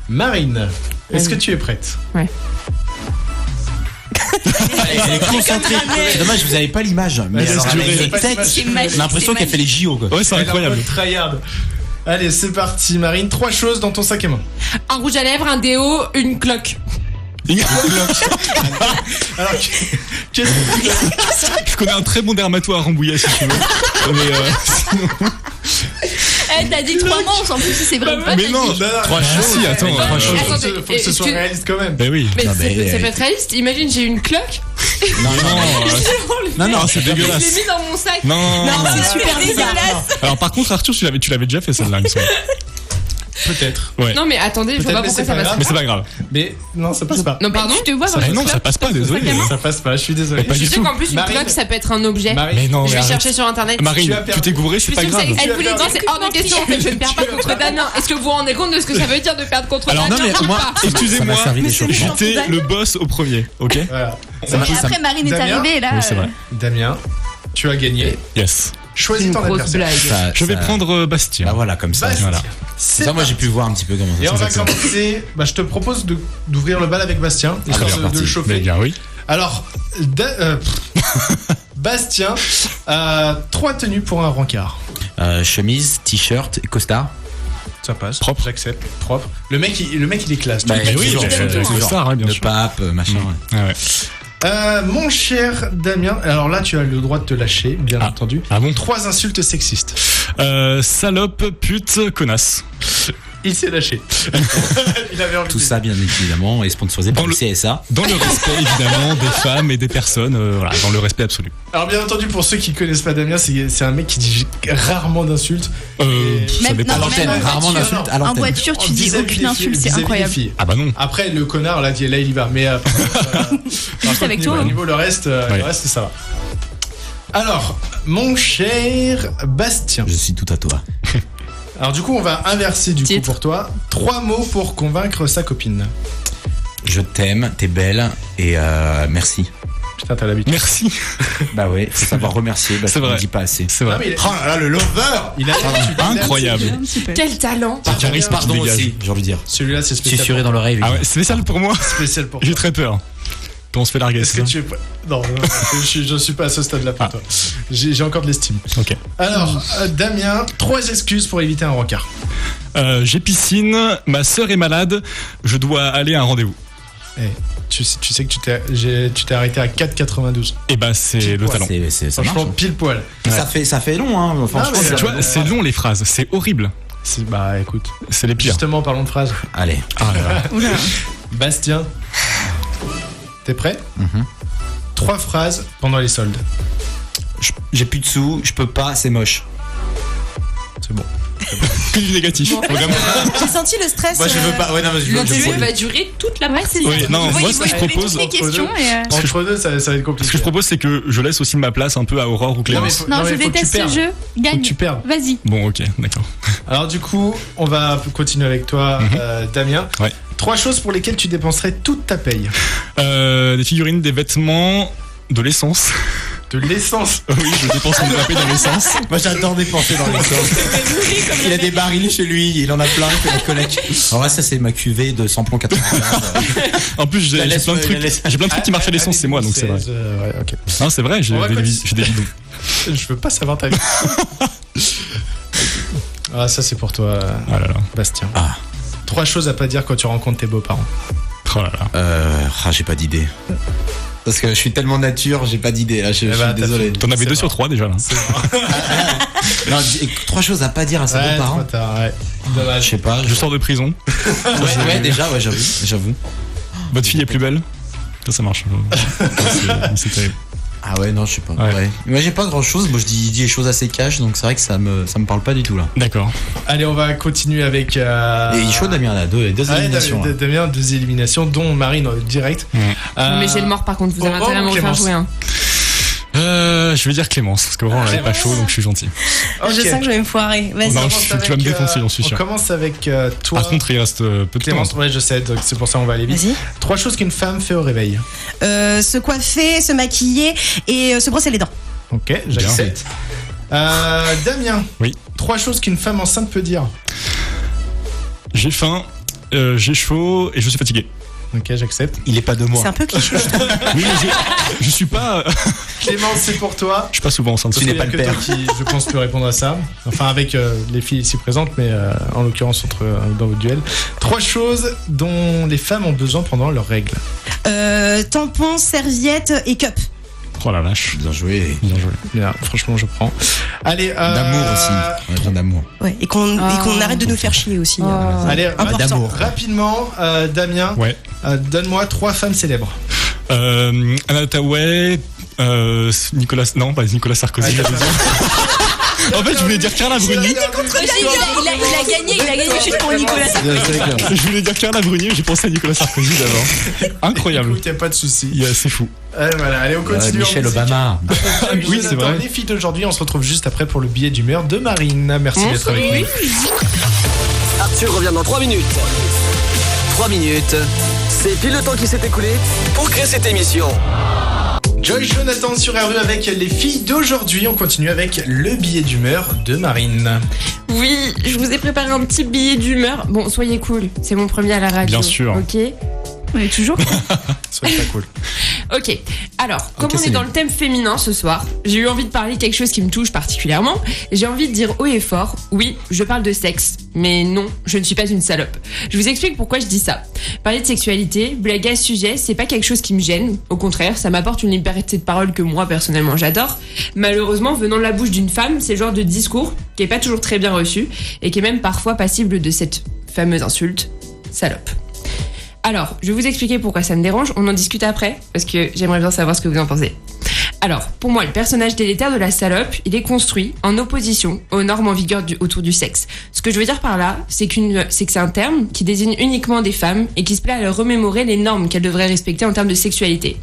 Marine, est-ce que tu es prête? Ouais. Elle est concentrée. C'est dommage, vous avez pas l'image. Mais alors, j'ai l'impression qu'elle fait les JO. Quoi. Ouais, c'est incroyable. Allez, c'est parti, Marine. 3 choses dans ton sac à main. Un rouge à lèvres, un déo, une cloque. Alors, qu'est-ce que je connais un très bon dermato à Rambouillet si tu veux. Mais sinon... t'as dit 3 mots, on s'en fout si c'est vrai ou pas. Mais non, 3 choses. Si, attends, 3 choses. Faut que ce soit réaliste quand même. Ben oui. Mais c'est pas très réaliste. Imagine, j'ai une cloque. Non, c'est dégueulasse. Je l'ai mis dans mon sac. Non, c'est super dégueulasse. Alors par contre, Arthur, tu l'avais déjà fait celle-là, il me semble. Peut-être. Ouais. Non mais attendez, je vois pas pourquoi ça passe pas. Mais c'est pas grave. Mais non, ça passe pas. Non pardon. Tu te vois non, ça passe pas, désolé. Ça passe pas, je suis désolé. Je sais qu'en plus une cloque ça peut être un objet. Mais non, je vais chercher sur internet. Marine, tu t'es gouré, c'est pas grave. Elle voulait dire c'est hors de question en fait, je ne perds pas contre Damien. Est-ce que vous vous rendez compte de ce que ça veut dire de perdre contre Damien? Alors non mais moi, excusez-moi, j'étais le boss au premier, OK? Voilà. Après Marine est arrivée là. Oui, c'est vrai. Damien, tu as gagné. Yes. Choisis ton adversaire. Je vais prendre Bastien. Bah voilà, comme ça. Voilà. Ça, moi j'ai pu voir un petit peu comment ça. Et on va commencer. Je te propose d'ouvrir le bal avec Bastien, histoire de le chauffer. Bien oui. Alors, Bastien, 3 tenues pour un rencard. Chemise, t-shirt, costard. Ça passe. Propre. J'accepte. Propre. Le mec il est classe. Bah, oui, c'est ça, bien sûr. Le pape, machin. Ouais. Mon cher Damien, alors là tu as le droit de te lâcher, bien entendu. Ah bon? 3 insultes sexistes. Salope, pute, connasse. Il s'est lâché. Il avait envie. Tout ça, bien évidemment, est sponsorisé par le CSA. Dans le respect, évidemment, des femmes et des personnes. Voilà, dans le respect absolu. Alors, bien entendu, pour ceux qui connaissent pas Damien, c'est un mec qui dit rarement d'insultes. Ça dépend. À l'antenne, rarement d'insultes à l'antenne. En voiture, tu dis aucune insulte, c'est incroyable. Ah bah non. Après, le connard, là, il y va. Mais juste avec toi. Au niveau le reste, ça va. Alors, mon cher Bastien. Je suis tout à toi. Alors du coup, on va inverser du coup pour toi. 3 mots pour convaincre sa copine. Je t'aime, t'es belle et merci. Putain, t'as l'habitude. Merci. Bah ouais, faut savoir remercier. C'est vrai. On dit pas assez. C'est vrai. Oh là là, le lover. Il a incroyable. Quel talent. Pardon aussi, j'ai envie de dire. Celui-là, c'est spécial. Susurré dans l'oreille. Ah ouais, spécial pour moi. Spécial pour toi. J'ai très peur. On se fait larguer. Est-ce que tu es prêt? Non, je suis pas à ce stade-là pour toi. J'ai encore de l'estime. Ok. Alors, Damien, 3 excuses pour éviter un rencard. J'ai piscine, ma sœur est malade, je dois aller à un rendez-vous. Tu sais que tu t'es arrêté à 4,92. Et bah c'est le talent. Franchement, pile poil. Ouais. Ça fait long, hein. Franchement, tu vois, c'est long les phrases, c'est horrible. Bah écoute, c'est les pires. Justement, parlons de phrases. Allez. Bastien. T'es prêt? 3 phrases pendant les soldes. J'ai plus de sous, je peux pas, c'est moche. C'est bon. Que du négatif. Vraiment. J'ai senti le stress. Moi je veux pas. Ouais, non, mais L'interview va durer toute la partie. Oui, non, moi ce que je propose. Entre deux, ça va être compliqué. Ce que je propose, c'est que je laisse aussi ma place un peu à Aurore ou Clémence. Non, je déteste ce jeu. Gagne. Tu perds. Vas-y. Bon, ok, d'accord. Alors du coup, on va continuer avec toi, Damien. Ouais. 3 choses pour lesquelles tu dépenserais toute ta paye. Des figurines, des vêtements, de l'essence. De l'essence. Oui, je dépense mon AP dans l'essence. Moi, j'adore dépenser dans l'essence. Il a des barils chez lui, il en a plein, il fait la collecte. Alors là, ça, c'est ma cuvée de samplon 95. En plus, j'ai plein de trucs qui marchent à l'essence, c'est moi, donc c'est vrai. Ouais, ok. Non, c'est vrai, j'ai des bidons. Je veux pas savoir ta vie. Ah, ça, c'est pour toi, Bastien. 3 choses à pas dire quand tu rencontres tes beaux-parents. Oh là là. J'ai pas d'idée. Parce que je suis tellement nature, j'ai pas d'idée. Je suis désolé. T'en avais 2 sur 3 déjà là. Non, 3 choses à pas dire à ses beaux-parents. Dommage. Je sais pas. Je sors de prison. Déjà, j'avoue. Votre fille est plus belle. Ça marche. C'est terrible. Ah ouais, non, je sais pas. Ouais. Moi, j'ai pas grand chose. Moi, je dis des choses assez cash, donc c'est vrai que ça me parle pas du tout là. D'accord. Allez, on va continuer avec. Et il est chaud, Damien, là. 2 éliminations. Damien, 2 éliminations, dont Marine direct. Mais j'ai le mort par contre, vous avez intérêt à me refaire jouer. Je vais dire Clémence, parce que vraiment, elle est pas chaud, donc je suis gentil. Okay. Je sens que je vais me foirer. Vas-y. Non, tu vas me défoncer, j'en suis sûr. On commence avec toi. Par contre, il reste peu de Clémence. temps. Ouais, je sais, donc c'est pour ça qu'on va aller vite. Vas-y. 3 choses qu'une femme fait au réveil. Se coiffer, se maquiller et se brosser les dents. Ok, j'accepte. Damien. Oui. 3 choses qu'une femme enceinte peut dire. J'ai faim, j'ai chaud et je suis fatigué. Ok, j'accepte. Il est pas de moi. C'est un peu cliché. Oui, mais je suis pas. Clémence, c'est pour toi. Je suis pas souvent enceinte. Tu n'es pas le père. Qui, je pense, peut répondre à ça. Enfin, avec les filles ici présentes, mais en l'occurrence dans votre duel. 3 choses dont les femmes ont besoin pendant leurs règles. Tampons, serviettes et cup. Oh la vache. Bien joué. Bien, franchement, je prends. Allez. D'amour aussi. On a besoin d'amour. Ouais, et qu'on arrête de nous faire chier aussi. Allez, d'amour. Rapidement, Damien. Ouais. Donne-moi 3 femmes célèbres. Anna Tawai, Nicolas. Non, pas Nicolas Sarkozy. En fait, je voulais dire Carla Bruni. Il a gagné juste pour Nicolas Sarkozy. Je voulais dire Carla Bruni, mais j'ai pensé à Nicolas Sarkozy d'abord. Incroyable. Écoute, y a pas de souci. C'est fou. Voilà, allez, on continue. Michelle Obama. Oui, c'est vrai. Les filles d'aujourd'hui, on se retrouve juste après pour le billet d'humeur de Marine. Merci d'être avec nous. Arthur revient dans 3 minutes. 3 minutes, c'est pile le temps qui s'est écoulé pour créer cette émission. Joy Jonathan sur RE avec les filles d'aujourd'hui. On continue avec le billet d'humeur de Marine. Oui, je vous ai préparé un petit billet d'humeur. Bon, soyez cool, c'est mon premier à la radio. Bien sûr. Ok. Oui, toujours. Soyez pas cool. Ok, alors, comme on est dans le thème féminin ce soir, j'ai eu envie de parler de quelque chose qui me touche particulièrement. J'ai envie de dire haut et fort, oui, je parle de sexe, mais non, je ne suis pas une salope. Je vous explique pourquoi je dis ça. Parler de sexualité, blaguer à ce sujet, c'est pas quelque chose qui me gêne. Au contraire, ça m'apporte une liberté de parole que moi, personnellement, j'adore. Malheureusement, venant de la bouche d'une femme, c'est le genre de discours qui est pas toujours très bien reçu et qui est même parfois passible de cette fameuse insulte, salope. Alors, je vais vous expliquer pourquoi ça me dérange, on en discute après, parce que j'aimerais bien savoir ce que vous en pensez. Alors, pour moi, le personnage délétère de la salope, il est construit en opposition aux normes en vigueur autour du sexe. Ce que je veux dire par là, c'est que c'est un terme qui désigne uniquement des femmes et qui se plaît à leur remémorer les normes qu'elles devraient respecter en termes de sexualité.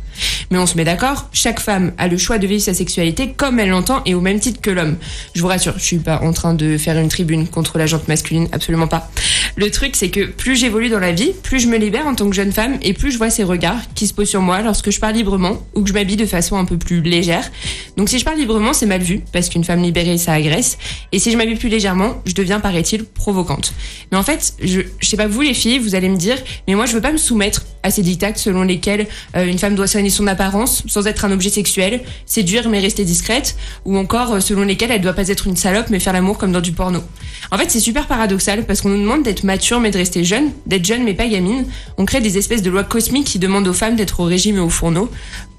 Mais on se met d'accord, chaque femme a le choix de vivre sa sexualité comme elle l'entend et au même titre que l'homme. Je vous rassure, je suis pas en train de faire une tribune contre la gente masculine, absolument pas. Le truc, c'est que plus j'évolue dans la vie, plus je me libère en tant que jeune femme et plus je vois ces regards qui se posent sur moi lorsque je parle librement ou que je m'habille de façon un peu plus légère. Donc si je parle librement, c'est mal vu parce qu'une femme libérée, ça agresse. Et si je m'habille plus légèrement, je deviens, paraît-il, provocante. Mais en fait, je sais pas vous les filles, vous allez me dire, mais moi je veux pas me soumettre à ces dictats selon lesquels une femme doit soigner son apparence sans être un objet sexuel, séduire mais rester discrète, ou encore selon lesquels elle doit pas être une salope mais faire l'amour comme dans du porno. En fait, c'est super paradoxal parce qu'on nous demande d'être mature mais de rester jeune, d'être jeune mais pas gamine. On crée des espèces de lois cosmiques qui demandent aux femmes d'être au régime et au fourneau.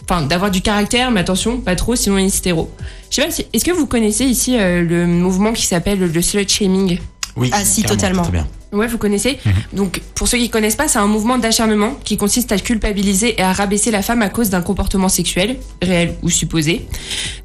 Enfin, d'avoir du caractère, mais attention, pas trop, sinon on est stéro. Je sais pas, est-ce que vous connaissez ici le mouvement qui s'appelle le slut-shaming ? Oui, ah si, totalement. Très bien. Ouais, vous connaissez. Donc, pour ceux qui connaissent pas, c'est un mouvement d'acharnement qui consiste à culpabiliser et à rabaisser la femme à cause d'un comportement sexuel, réel ou supposé.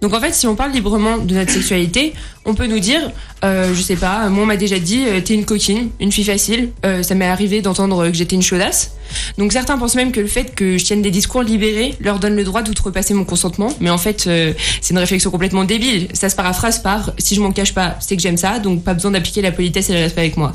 Donc, en fait, si on parle librement de notre sexualité, on peut nous dire, je sais pas, moi on m'a déjà dit, t'es une coquine, une fille facile. Ça m'est arrivé d'entendre que j'étais une chaudasse. Donc certains pensent même que le fait que je tienne des discours libérés leur donne le droit d'outrepasser mon consentement. Mais en fait, c'est une réflexion complètement débile. Ça se paraphrase par « si je m'en cache pas, c'est que j'aime ça, donc pas besoin d'appliquer la politesse et le respect avec moi ».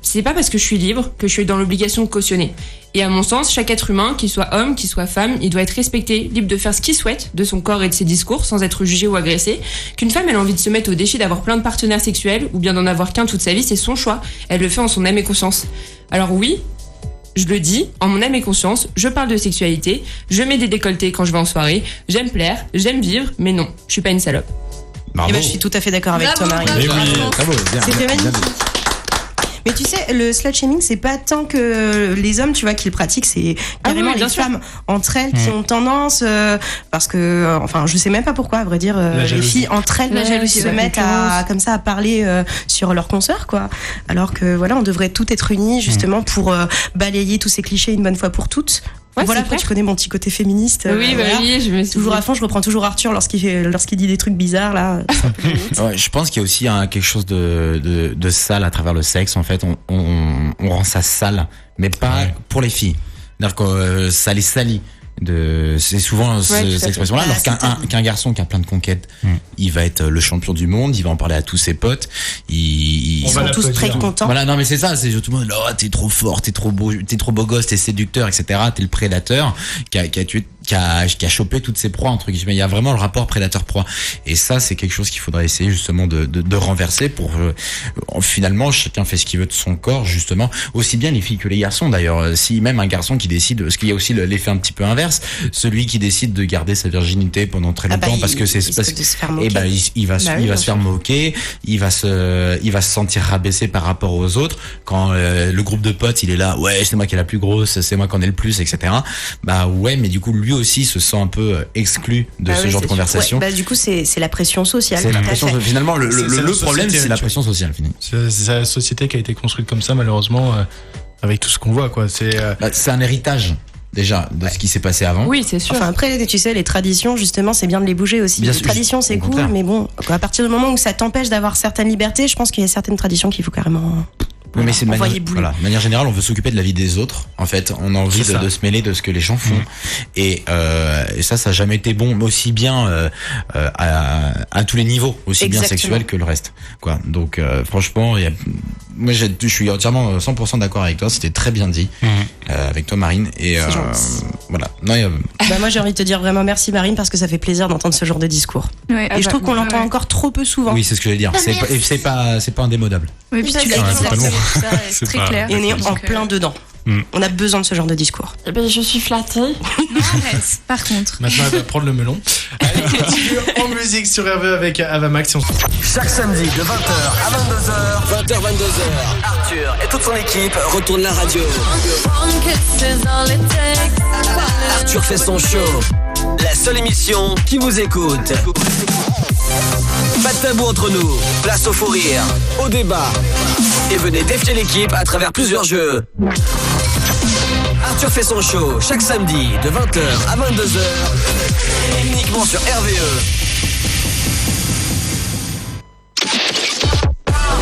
C'est pas parce que je suis libre que je suis dans l'obligation de cautionner. Et à mon sens, chaque être humain, qu'il soit homme, qu'il soit femme, il doit être respecté, libre de faire ce qu'il souhaite de son corps et de ses discours sans être jugé ou agressé. Qu'une femme, elle a envie de se mettre au défi d'avoir plein de partenaires sexuels ou bien d'en avoir qu'un toute sa vie, c'est son choix. Elle le fait en son âme et conscience. Alors oui, je le dis, en mon âme et conscience, je parle de sexualité, je mets des décolletés quand je vais en soirée, j'aime plaire, j'aime vivre, mais non, je suis pas une salope. Et je suis tout à fait d'accord avec toi, Marie. Bravo, c'était magnifique. Mais tu sais, le slut shaming, c'est pas tant que les hommes, tu vois, qui le pratiquent, c'est carrément les femmes entre elles qui ont tendance, parce que, enfin, je sais même pas pourquoi, à vrai dire, les filles entre elles se mettent comme ça à parler sur leurs consoeurs, quoi. Alors que voilà, on devrait toutes être unis justement pour balayer tous ces clichés une bonne fois pour toutes. Ouais, voilà, après tu connais mon petit côté féministe. Oui, oui, je me suis toujours à fond, je reprends toujours Arthur lorsqu'il dit des trucs bizarres là. Ouais, je pense qu'il y a aussi quelque chose de sale à travers le sexe. En fait, on rend ça sale, mais pas pour les filles. C'est-à-dire que ça les salit. C'est souvent cette expression-là. Alors qu'un garçon qui a plein de conquêtes, il va être le champion du monde, il va en parler à tous ses potes. Ils sont tous très contents. Voilà, non mais c'est ça, c'est tout le monde. Oh, t'es trop fort, t'es trop beau, t'es trop beau gosse, t'es séducteur, etc. T'es le prédateur qui a chopé toutes ses proies entre guillemets. Il y a vraiment le rapport prédateur-proie. Et ça, c'est quelque chose qu'il faudrait essayer justement de renverser pour finalement chacun fait ce qu'il veut de son corps justement. Aussi bien les filles que les garçons d'ailleurs. Si même un garçon qui décide, parce qu'il y a aussi l'effet un petit peu inverse. Celui qui décide de garder sa virginité pendant très longtemps il va se faire moquer, il va se sentir rabaissé par rapport aux autres quand le groupe de potes il est là, ouais c'est moi qui est la plus grosse, c'est moi qui en ai le plus, etc. Bah ouais, mais du coup lui aussi se sent un peu exclu de ce genre de conversation. Ouais, bah du coup c'est la pression sociale. C'est la pression, finalement le problème c'est la pression sociale finalement. C'est la société qui a été construite comme ça malheureusement avec tout ce qu'on voit quoi. C'est un héritage. Déjà, de ce qui s'est passé avant. Oui, c'est sûr. Enfin, après, tu sais, les traditions, justement, c'est bien de les bouger aussi. Les traditions, c'est cool, mais bon, à partir du moment où ça t'empêche d'avoir certaines libertés, je pense qu'il y a certaines traditions qu'il faut carrément... Oui, mais c'est de manière générale, on veut s'occuper de la vie des autres. En fait, on a envie de se mêler de ce que les gens font. Et ça n'a jamais été bon, mais aussi bien à tous les niveaux, aussi bien sexuel que le reste. Quoi. Donc, franchement, moi, je suis entièrement 100% d'accord avec toi. C'était très bien dit avec toi, Marine. Et voilà. Non, moi, j'ai envie de te dire vraiment merci, Marine, parce que ça fait plaisir d'entendre ce genre de discours. Ouais, et je trouve qu'on l'entend encore trop peu souvent. Oui, c'est ce que je voulais dire. C'est pas indémodable. Oui, puis tu l'as dit. C'est très clair. Et on est en plein dedans. On a besoin de ce genre de discours. Eh ben, je suis flattée. Non, arrête. Par contre. Maintenant, elle va prendre le melon. Allez, continue en musique sur RV avec Avamax. Chaque samedi de 20h à 22h, 20h-22h, Arthur et toute son équipe retournent la radio. Arthur fait son show. La seule émission qui vous écoute. Pas de tabou entre nous. Place au fou rire, au débat. Et venez défier l'équipe à travers plusieurs jeux. Arthur fait son show chaque samedi de 20h à 22h. Uniquement sur RVE.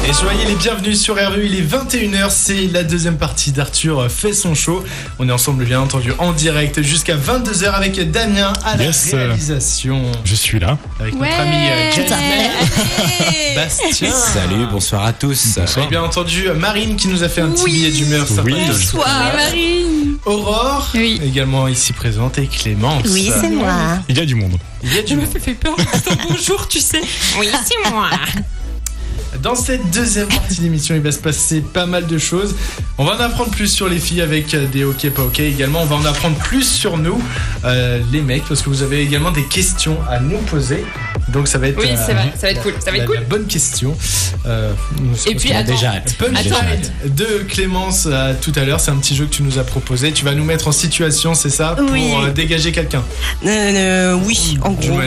Et soyez les bienvenus sur RVE, il est 21h, c'est la deuxième partie d'Arthur fait son show. On est ensemble bien entendu en direct jusqu'à 22h avec Damien à la réalisation. Je suis là. Avec notre ami Jasmine, Bastien. Salut, bonsoir à tous. Bonsoir. Et bien entendu Marine qui nous a fait un petit billet d'humeur. Bonsoir Marine. Aurore, également ici présente, et Clémence. Oui, c'est moi. Il y a du monde. Tu m'as fait peur. Bonjour, tu sais. Oui, c'est moi. Dans cette deuxième partie d'émission, il va se passer pas mal de choses. On va en apprendre plus sur les filles avec des ok pas ok. Également, on va en apprendre plus sur nous, les mecs, parce que vous avez également des questions à nous poser. Donc ça va être c'est vrai, ça va être cool. Ça va être cool. La bonne question. Et puis déjà de Clémence tout à l'heure, c'est un petit jeu que tu nous as proposé. Tu vas nous mettre en situation, c'est ça, pour dégager quelqu'un. Oui, en gros.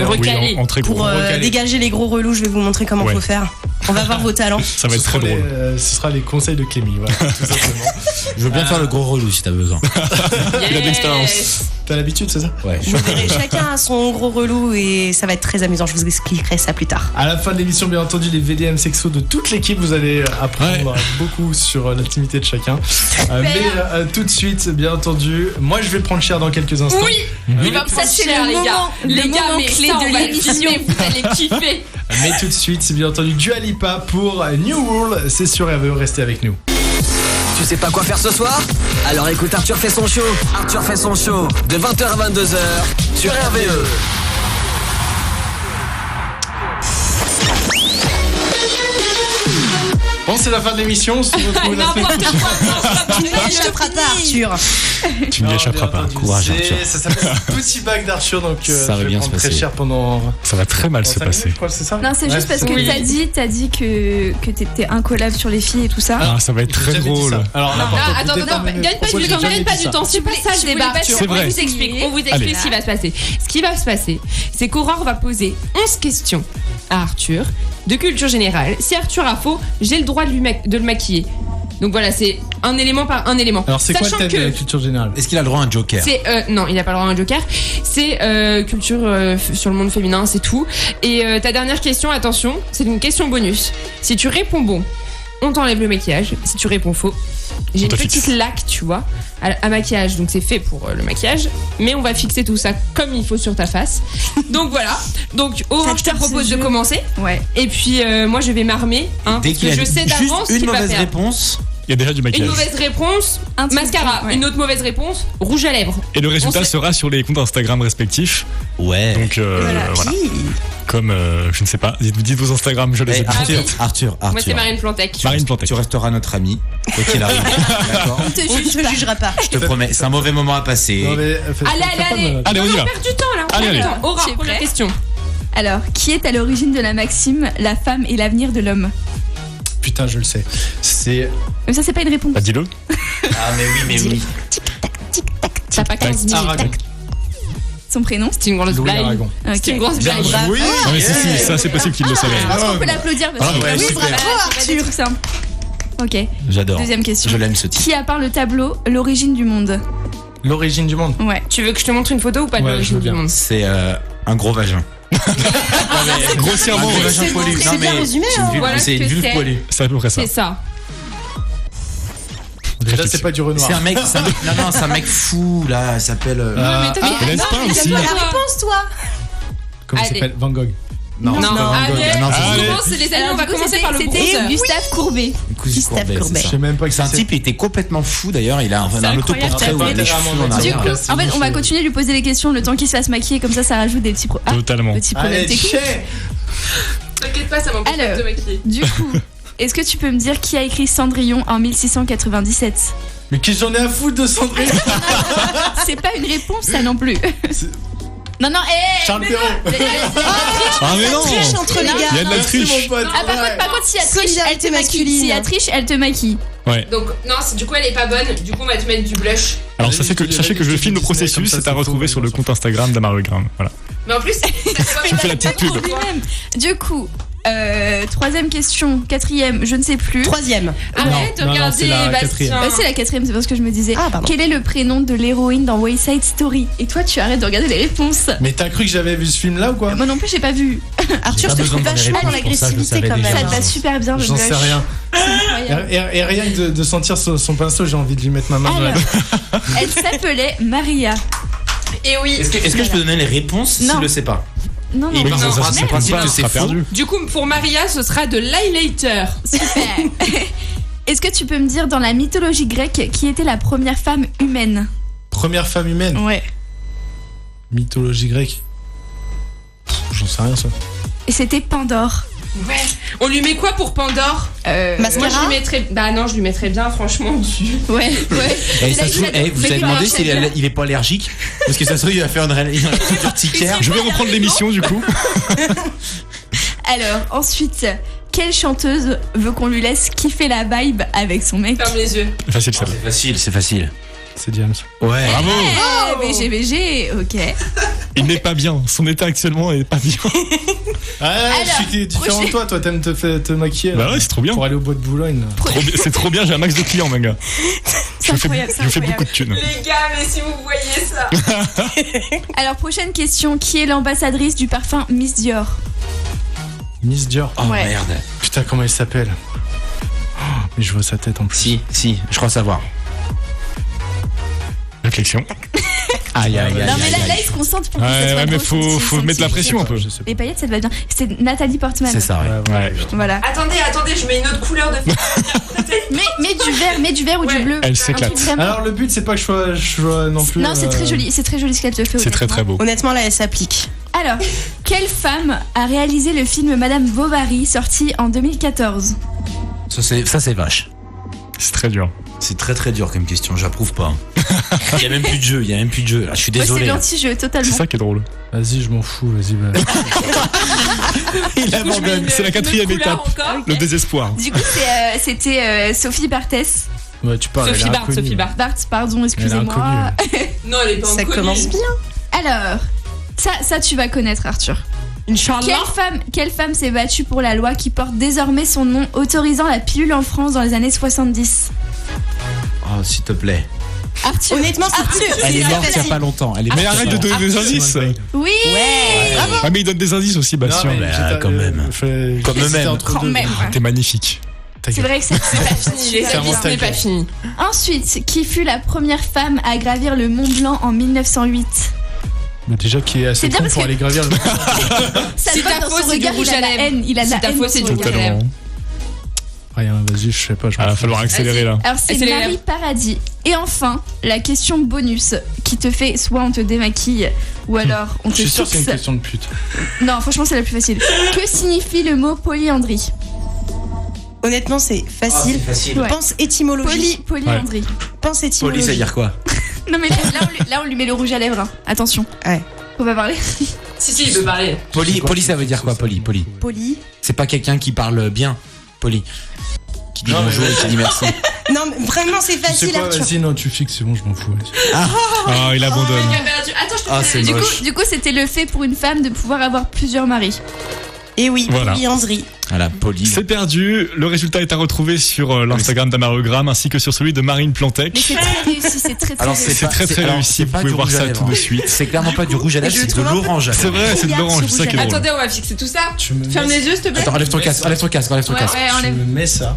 Pour dégager les gros relous, je vais vous montrer comment faut faire. On va voir vos talents. Ça va être très drôle. Ce sera les conseils de Clémy, voilà, tout simplement. Je veux bien faire le gros relou si t'as besoin. Il a de l'expérience. T'as l'habitude, c'est ça? Ouais. Vous verrez, chacun a son gros relou et ça va être très amusant. Je vous expliquerai ça plus tard. À la fin de l'émission, bien entendu, les VDM sexo de toute l'équipe, vous allez apprendre beaucoup sur l'intimité de chacun. Mais tout de suite, bien entendu, moi je vais prendre cher dans quelques instants. Oui, il va prendre cher, les gars. Les gars, mais clé ça, de on va l'émission. filmer, vous allez kiffer. Mais tout de suite, c'est bien entendu Dua Lipa pour New World. C'est sur RVE, restez avec nous. Tu sais pas quoi faire ce soir? Alors écoute Arthur fait son show. Arthur fait son show de 20h à 22h sur RVE. Bon, c'est la fin de l'émission. On se retrouve la semaine prochaine. Tu ne m'échapperas pas, Arthur. Tu ne lui échapperas pas. Courage, Arthur. Ça s'appelle Petit Bac d'Arthur, donc Ça va je vais bien prendre se très passer. cher pendant. Ça va très mal se 5 passer. minutes, je crois, c'est ça? Non, c'est juste parce que Oui. t'as dit que t'étais incollable sur les filles et tout ça. Ah, ça va être J'ai très jamais dit drôle. ça. Alors, Non, n'importe quoi. attends, Déterminez. gagne pas Pourquoi du j'ai temps, jamais gagne pas dit du ça? temps, c'est pas ça le débat, Arthur. C'est vrai. On vous explique Allez. ce qui va se passer. Ce qui va se passer, c'est qu'Aurore va poser 11 questions à Arthur de culture générale. Si Arthur a faux, j'ai le droit de le maquiller. Donc voilà, c'est un élément par un élément. Alors, c'est quoi le Sachant thème de la culture générale? Est-ce qu'il a le droit à un joker? C'est non, il n'a pas le droit à un joker. C'est culture sur le monde féminin, c'est tout. Et ta dernière question, attention, c'est une question bonus. Si tu réponds bon, on t'enlève le maquillage. Si tu réponds faux, j'ai On une te petite fixe. laque, tu vois, à maquillage. Donc c'est fait pour le maquillage, mais on va fixer tout ça comme il faut sur ta face. Donc voilà. Donc Aurore, je te J'adore ce propose de jeu. commencer. Ouais. Et puis moi, je vais m'armer, hein, Dès parce qu'il que a je sais juste d'avance une qu'il va mauvaise faire. réponse, Il y a déjà du Une maquillage. mauvaise réponse, Un truc, mascara. ouais. Une autre mauvaise réponse, rouge à lèvres. Et le résultat On sait- sera sur les comptes Instagram respectifs. ouais. Donc voilà. Comme, je ne sais pas, dites vos Instagram, je les ai Eh, pas. Arthur, Moi, c'est Arthur. Marine Plantec. Marine Plantec. Tu resteras notre ami, quoi qu'il arrive. D'accord? On ne te jugera pas. Je te promets, c'est un mauvais moment à passer. Non, mais, Allez. Allez, on y Non, va. on perd du temps là. Allez. Attends, Aurore, Tu es première prêt question. Alors, qui est à l'origine de la maxime la femme est l'avenir de l'homme? Putain, je le sais. C'est. Mais ça, c'est pas une réponse. Bah, dis-le. Ah, mais oui. T'as pas 15 minutes. Aragon. Son prénom? C'est une grosse Louis blague. Aragon. Ok. C'est une grosse Bien blague. joué. Non, mais si, ça c'est possible qu'il le savait. Je pense qu'on peut l'applaudir parce Ah, que ouais, oui, super. bravo Arthur. Ok. J'adore. Deuxième question. Je l'aime ce type. Qui a peint le tableau L'origine du monde? L'origine du monde. Ouais. Tu veux que je te montre une photo ou pas de Ouais, je l'origine veux du bien. monde? C'est un gros vagin. Grossièrement, Un gros vagin poilu. c'est bien résumé, c'est une hein. vulve- Voilà c'est ce une que vulve c'est. poilue. c'est à peu près ça. C'est ça. Déjà, c'est pas du Renoir. C'est un mec, c'est un mec fou là, il s'appelle. mais toi, Et laisse pas aussi. La réponse, toi. Comment il Allez. s'appelle? Van Gogh. Non, c'est pas Van Gogh. allez, Ah, non, on c'est- commence les amis, on va du coup, commencer c'était- par le c'était bronzeur. Gustave Courbet. Gustave Courbet, Courbet, c'est Je sais même pas qui C'est un c'est. type, il était complètement fou d'ailleurs. Il a un incroyable. autoportrait où il a les cheveux en Du arrière. coup, en fait, on va continuer de lui poser des questions le temps qu'il se fasse maquiller, comme ça rajoute des petits, Totalement. petits problèmes Allez, techniques. chais. T'inquiète pas, ça m'empêche pas de Alors. te maquiller. Du coup, est-ce que tu peux me dire qui a écrit Cendrillon en 1697? Mais qu'est-ce que j'en ai à foutre de Cendrillon? C'est pas une réponse, ça non plus. C'est- Non, non, Charles Perrault. Ah, mais non. Triche entre les Non. Il y a gars. de la triche. Merci, mon pote. Ah, par Ouais. contre, si elle triche, elle Solidarité te maquille. masculine. Si elle triche, elle te maquille. Ouais. Donc, non, du coup, elle est pas bonne. Du coup, on va te mettre du blush. Alors sachez que je filme le Comme processus, ça, c'est à c'est retrouver faux, sur le on s'en compte Instagram d'Amarogram. Voilà. Mais en plus, Tu fais la petite pub. Lui-même. Du coup, troisième question, quatrième, je ne sais plus. Troisième. arrête de Non, non, regarder c'est la quatrième. Bastien. C'est la quatrième, c'est pas ce que je me disais. Ah, pardon. Quel est le prénom de l'héroïne dans West Side Story? Et toi, tu arrêtes de regarder les réponses. Mais t'as cru que j'avais vu ce film là ou quoi? Moi non plus, j'ai pas vu. Arthur, pas je te besoin trouve de donner vachement dans réponse pour ça, je le l'agressivité savais quand déjà. même. Ça te va super bien, le J'en sais blush. rien. C'est incroyable. Et rien que de sentir son pinceau, j'ai envie de lui mettre ma main dans la Alors, elle s'appelait Maria. Et oui. Est-ce que je peux donner les réponses Non. s'il le sait pas? Non, non, Et non. par non, principe, merde. que c'est sera faux. perdu. Du coup, pour Maria, ce sera de l'highlighter. Super. Est-ce que tu peux me dire dans la mythologie grecque qui était la première femme humaine? première femme humaine. Ouais. Mythologie grecque. J'en sais rien ça. Et c'était Pandore. Ouais. On lui met quoi pour Pandore? Moi, Mascara. je lui mettrais. Bah non, je lui mettrais bien, franchement, dessus. Ouais, ouais. Et ça se trouve, vous avez demandé s'il il est pas allergique? Parce que ça se trouve, il va faire une culture urticaire. Je vais reprendre l'émission du coup. Alors, ensuite, quelle chanteuse veut qu'on lui laisse kiffer la vibe avec son mec? Ferme les yeux. Facile ça. C'est facile, c'est facile. C'est James. Ouais. Bravo. BG, ok. Il n'est pas bien. Son état actuellement est pas bien. Je suis différent de toi. Toi, t'aimes te maquiller. Bah ouais, c'est trop bien. Pour aller au bois de Boulogne. C'est trop bien, j'ai un max de clients, mon gars. Je fais beaucoup de thunes. Les gars, mais si vous voyez ça. Alors, prochaine question. Qui est l'ambassadrice du parfum Miss Dior? Miss Dior. Oh merde. Putain, comment elle s'appelle? Mais je vois sa tête en plus. Si, je crois savoir. Réflexion. Aïe. Non, mais là, il se concentre pour que ça soit Ouais, mais drôle, faut mettre la pression un peu. Les paillettes, ça te va bien. C'est Nathalie Portman. C'est ça, Ouais. Voilà. Attendez, je mets une autre couleur de Mets du vert ou du bleu. Elle s'éclate. Un truc vraiment- Alors, le but, c'est pas que je sois non plus. Non, c'est très joli ce qu'elle te fait. C'est très très beau. Honnêtement, là, elle s'applique. Alors, quelle femme a réalisé le film Madame Bovary, sorti en 2014? Ça, c'est vache. C'est très dur. C'est très très dur comme question, j'approuve pas. Il y a même plus de jeu, Là, je suis Ouais, désolé. c'est l'anti-jeu, totalement. C'est ça qui est drôle. Vas-y, je m'en fous, vas-y. Il abandonne. C'est la quatrième étape. Le désespoir. Du coup, c'était Sophie Barthès. Ouais, tu parles. Sophie Barth. Barthes, pardon, excusez-moi. Non, elle est pas Ça inconnue. commence bien. Alors, ça tu vas connaître, Arthur. Inch'Allah. Quelle femme s'est battue pour la loi qui porte désormais son nom, autorisant la pilule en France dans les années 70? Oh, s'il te plaît. Arthur. Honnêtement, c'est Elle est morte il y a pas longtemps. Mais arrête de donner des indices. Oui. Ah, mais il donne des indices aussi, Bastien. quand même. Comme eux-mêmes. Quand même. T'es magnifique. C'est vrai que c'est pas fini. Les indices, ce n'est pas fini. Ensuite, qui fut la première femme à gravir le Mont Blanc en 1908? Mais déjà, qui est assez C'est bien con parce pour que- aller gravir le. Ça C'est se voit ta dans faute, son c'est du regard, rouge il a à de la lèvres. haine. Il a de la C'est ta haine faute, dans c'est son du regard. rouge à lèvres. Rien, vas-y, je sais pas. Ah, va falloir accélérer là. Alors c'est Accélère. Marie Paradis. Et enfin, la question bonus qui te fait soit on te démaquille ou alors on te Je suis sûr que c'est une fixe. question de pute. Non, franchement, c'est la plus facile. Que signifie le mot polyandrie? Honnêtement, c'est facile. Ouais. Pense étymologie. Polyandrie. Pense étymologie. Poli, ça veut dire quoi? Non, mais là, on lui met le rouge à lèvres. Hein. Attention. Ouais. Faut pas parler. Si, il peut parler. Poli, ça veut dire quoi, poli? Poli. C'est pas quelqu'un qui parle bien, poli. Qui dit Non, mais bonjour et qui dit merci. Non, mais vraiment, c'est Tu sais facile, quoi, Arthur. vas-y, non, tu fixes, c'est bon, je m'en fous. vas-y. Ah, il abandonne. Attends, je te Ah, fais c'est la- moche. Du coup, c'était le fait pour une femme de pouvoir avoir plusieurs maris. Et oui, Voilà. polyandrie. Voilà, poli. C'est perdu. Le résultat est à retrouver sur l'Instagram d'Amarogramme ainsi que sur celui de Marine Plantec. Mais c'est très réussi, c'est très Alors, réussi. C'est très très alors, réussi. c'est Vous pas pouvez du voir rouge à ça lèvres, tout de hein. suite. C'est clairement pas du rouge à lèvres, je le c'est de trouve un peu- l'orange. C'est vrai, c'est de l'orange, c'est ça qui est drôle. Attendez, on va fixer tout ça. Tu me Ferme mets- les yeux, s'il te plaît. Attends, enlève ton casque, enlève ton casque. Ouais, Je enlève. me mets ça.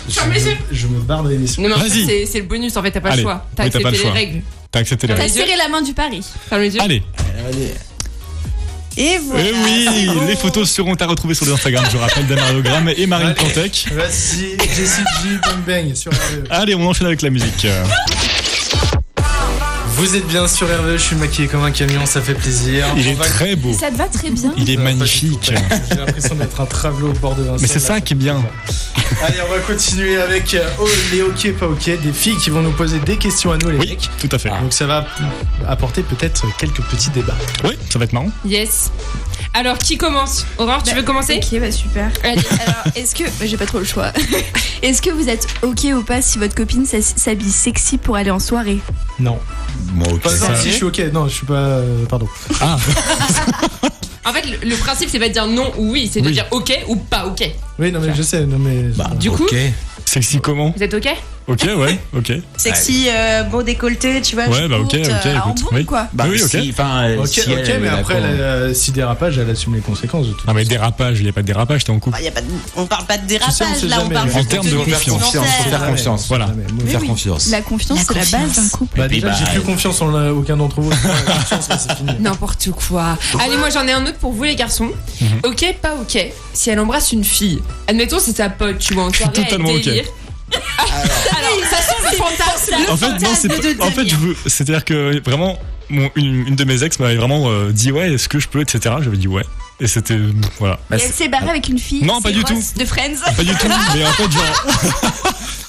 Ferme les yeux. Je me barre de l'émission. Non, mais en fait, Vas-y. c'est le bonus, en fait, t'as pas le Allez. choix. T'as Oui, t'as pas accepté le les choix. règles. T'as accepté les T'as règles. serré la main du pari. Ferme les yeux. Allez. Et voilà. Eh oui, c'est bon. les photos seront à retrouver sur l'Instagram, je rappelle, d'Amarogramme et Marine Allez. Plantec. Vas-y, Jessie G, bang bang, sur RVE. Allez, on enchaîne avec la musique. Vous êtes bien sur RVE, je suis maquillé comme un camion, ça fait plaisir. Il On est va- très beau. Ça te va très bien. Il est Pas du magnifique. tout, J'ai l'impression d'être un travelot au bord de Vincennes. Mais c'est ça qui est bien. Allez, on va continuer avec les ok, pas ok, des filles qui vont nous poser des questions à nous, les Oui, mecs. tout à fait. Donc ça va apporter peut-être quelques petits débats. Oui, ça va être marrant. Yes. Alors, qui commence? Aurore, tu veux commencer? Ok, bah super. Allez, alors, est-ce que. J'ai pas trop le choix. Est-ce que vous êtes ok ou pas si votre copine s'habille sexy pour aller en soirée? Non. Moi, ok. Pas ça. si je suis ok, non, je suis pas. Pardon. Ah, En fait, le principe, c'est pas de dire non ou oui, c'est de Oui. dire ok ou pas ok. Oui, non, mais je sais, non, mais. Bah, Du coup, ok. sexy comment? vous êtes ok? Ok, ouais, ok. Sexy, beau décolleté, tu vois. Ouais, bah ok, courte, ok, En écoute. bon, Oui. quoi. Bah, Oui, ok. si, enfin, Ok, si ok, elle mais est après, d'accord. si dérapage, elle assume les conséquences de tout. Non mais dérapage, il n'y a pas de dérapage, t'es en couple. Bah, y a pas de- on parle pas de Tu sais, on dérapage, sait là, on jamais, parle mais- En juste termes de tenue confiance. Faut faire vestimentaire. confiance. Voilà. Faut faire confiance. La confiance, La c'est la base confiance. d'un couple. Bah, Et puis, déjà, j'ai bah, plus confiance en aucun d'entre vous. Confiance, là, c'est fini. N'importe quoi. Allez, moi j'en ai un autre pour vous les garçons. Ok, pas ok. Si elle embrasse une fille, admettons c'est sa pote, tu vois, en soirée avec totalement ok. délire. Alors, ça sent le fantasme. En fait, non, c'est fantasme de pas- en fait, c'est-à-dire que vraiment, une de mes ex m'avait vraiment dit ouais, est-ce que je peux, etc. J'avais dit ouais. Et c'était, voilà. Bah, Et elle s'est barrée avec une fille. Non, pas c'est du tout. Ross de Friends. Pas du tout, mais en fait, genre.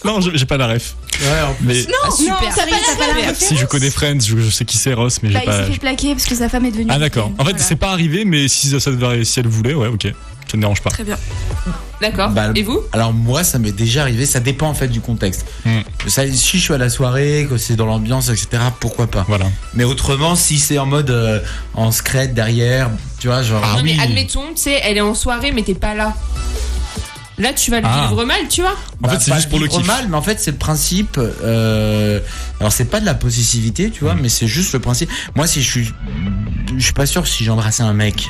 Non, j'ai pas la ref. Ouais, en plus. Mais Non, super. t'as pas la Super. si je connais Friends, je sais qui c'est Ross, mais j'ai Bah, il pas. s'est fait plaquer parce que sa femme est devenue. Ah d'accord. En fait, Voilà. c'est pas arrivé, mais si elle voulait, ouais, ok. Ça ne dérange pas. Très bien. D'accord. Bah, Et vous? Alors moi, ça m'est déjà arrivé. Ça dépend en fait du contexte. Ça, si je suis à la soirée, que c'est dans l'ambiance, etc. Pourquoi pas. Voilà. Mais autrement, si c'est en mode en secrète derrière, tu vois, genre. Non, mais admettons, tu sais, elle est en soirée, mais t'es pas là. Là, tu vas le vivre mal, tu vois. En fait, c'est juste pour le kiff. mal, mais en fait, c'est le principe. Alors, c'est pas de la possessivité, tu vois, mais c'est juste le principe. Moi, si je suis pas sûr que si j'embrassais un mec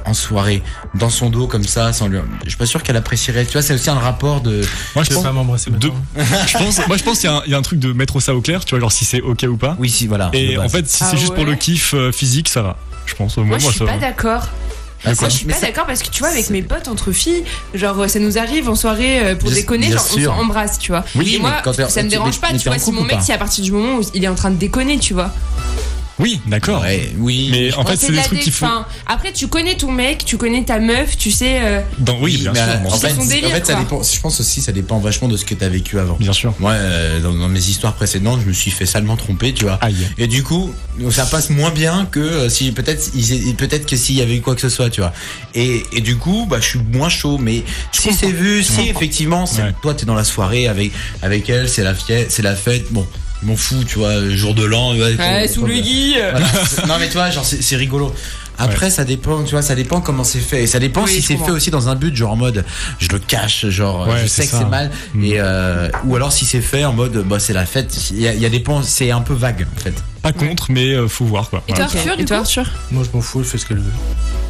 en soirée, dans son dos comme ça, sans lui, je suis pas sûr qu'elle apprécierait. Tu vois, c'est aussi un rapport de. Moi, je pense pas m'embrasser. je pense qu'il y a un truc de mettre ça au clair, tu vois, genre si c'est ok ou pas. Oui, si, voilà. Et en fait, si c'est juste pour le kiff physique, ça va. Je pense. Moi, je suis ça pas va. d'accord. Moi, je suis pas d'accord parce que tu vois, avec mes potes entre filles, genre ça nous arrive en soirée pour déconner, genre on s'embrasse, tu vois. Oui, et moi, ça me dérange pas, tu vois, si mon mec, c'est à partir du moment où il est en train de déconner, tu vois. Oui, d'accord. Ouais, oui. Mais en fait, c'est des trucs qu'il faut. Après, tu connais ton mec, tu connais ta meuf, tu sais. Oui, bien sûr. En fait, son délire, ça dépend. Je pense aussi, ça dépend vachement de ce que t'as vécu avant. Bien sûr. Moi, dans mes histoires précédentes, je me suis fait salement tromper, tu vois. Aïe. Et du coup, ça passe moins bien que si peut-être que s'il y avait eu quoi que ce soit, tu vois. Et du coup, bah, je suis moins chaud. Mais si c'est vu, si effectivement, toi, t'es dans la soirée avec elle, c'est la fête, bon. Je m'en fous, tu vois, jour de l'an. Sous le gui. Voilà, non, mais tu vois, genre, c'est rigolo. Après, ça dépend, tu vois, ça dépend comment c'est fait. Et ça dépend si c'est fait aussi dans un but, genre en mode, je le cache, genre, je sais que c'est mal. Et, ou alors si c'est fait en mode, bah, c'est la fête. Il y a des points, c'est un peu vague, en fait. Pas contre, mais faut voir, quoi. Et toi, Arthur? Moi, je m'en fous, elle fait ce qu'elle veut.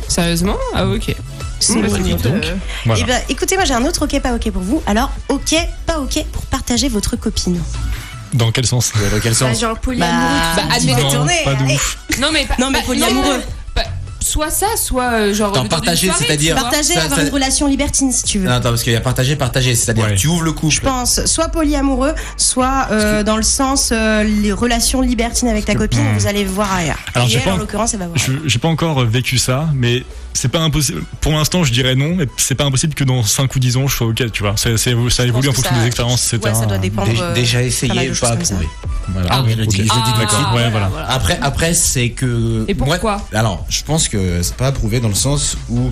Sérieusement? Ah, ok. C'est bon, donc. Voilà. Et bah, écoutez, moi j'ai un autre ok, pas ok pour vous. Alors, ok, pas ok pour partager votre copine. Dans quel sens? Dans quel sens? Genre polyamoureux. Non, pas de ouf. Non, mais polyamoureux. Soit ça, soit genre. Attends, partager, c'est-à-dire. Partager, avoir une relation libertine si tu veux. Non, attends, parce qu'il y a partager, c'est-à-dire tu ouvres le couple. Je pense soit polyamoureux, soit dans le sens les relations libertines avec ta copine, vous allez voir ailleurs. Alors, et elle, en l'occurrence, elle va voir. J'ai pas encore vécu ça, mais c'est pas impossible. Pour l'instant, je dirais non, mais c'est pas impossible que dans 5 ou 10 ans, je sois ok, tu vois. Ça évolue en fonction des expériences, etc. Ouais, ça doit dépendre. Déjà essayé, pas approuvé. Voilà, je le dis d'accord. Ouais, voilà. Après, c'est que. Et pourquoi? Alors, je pense que c'est pas approuvé dans le sens où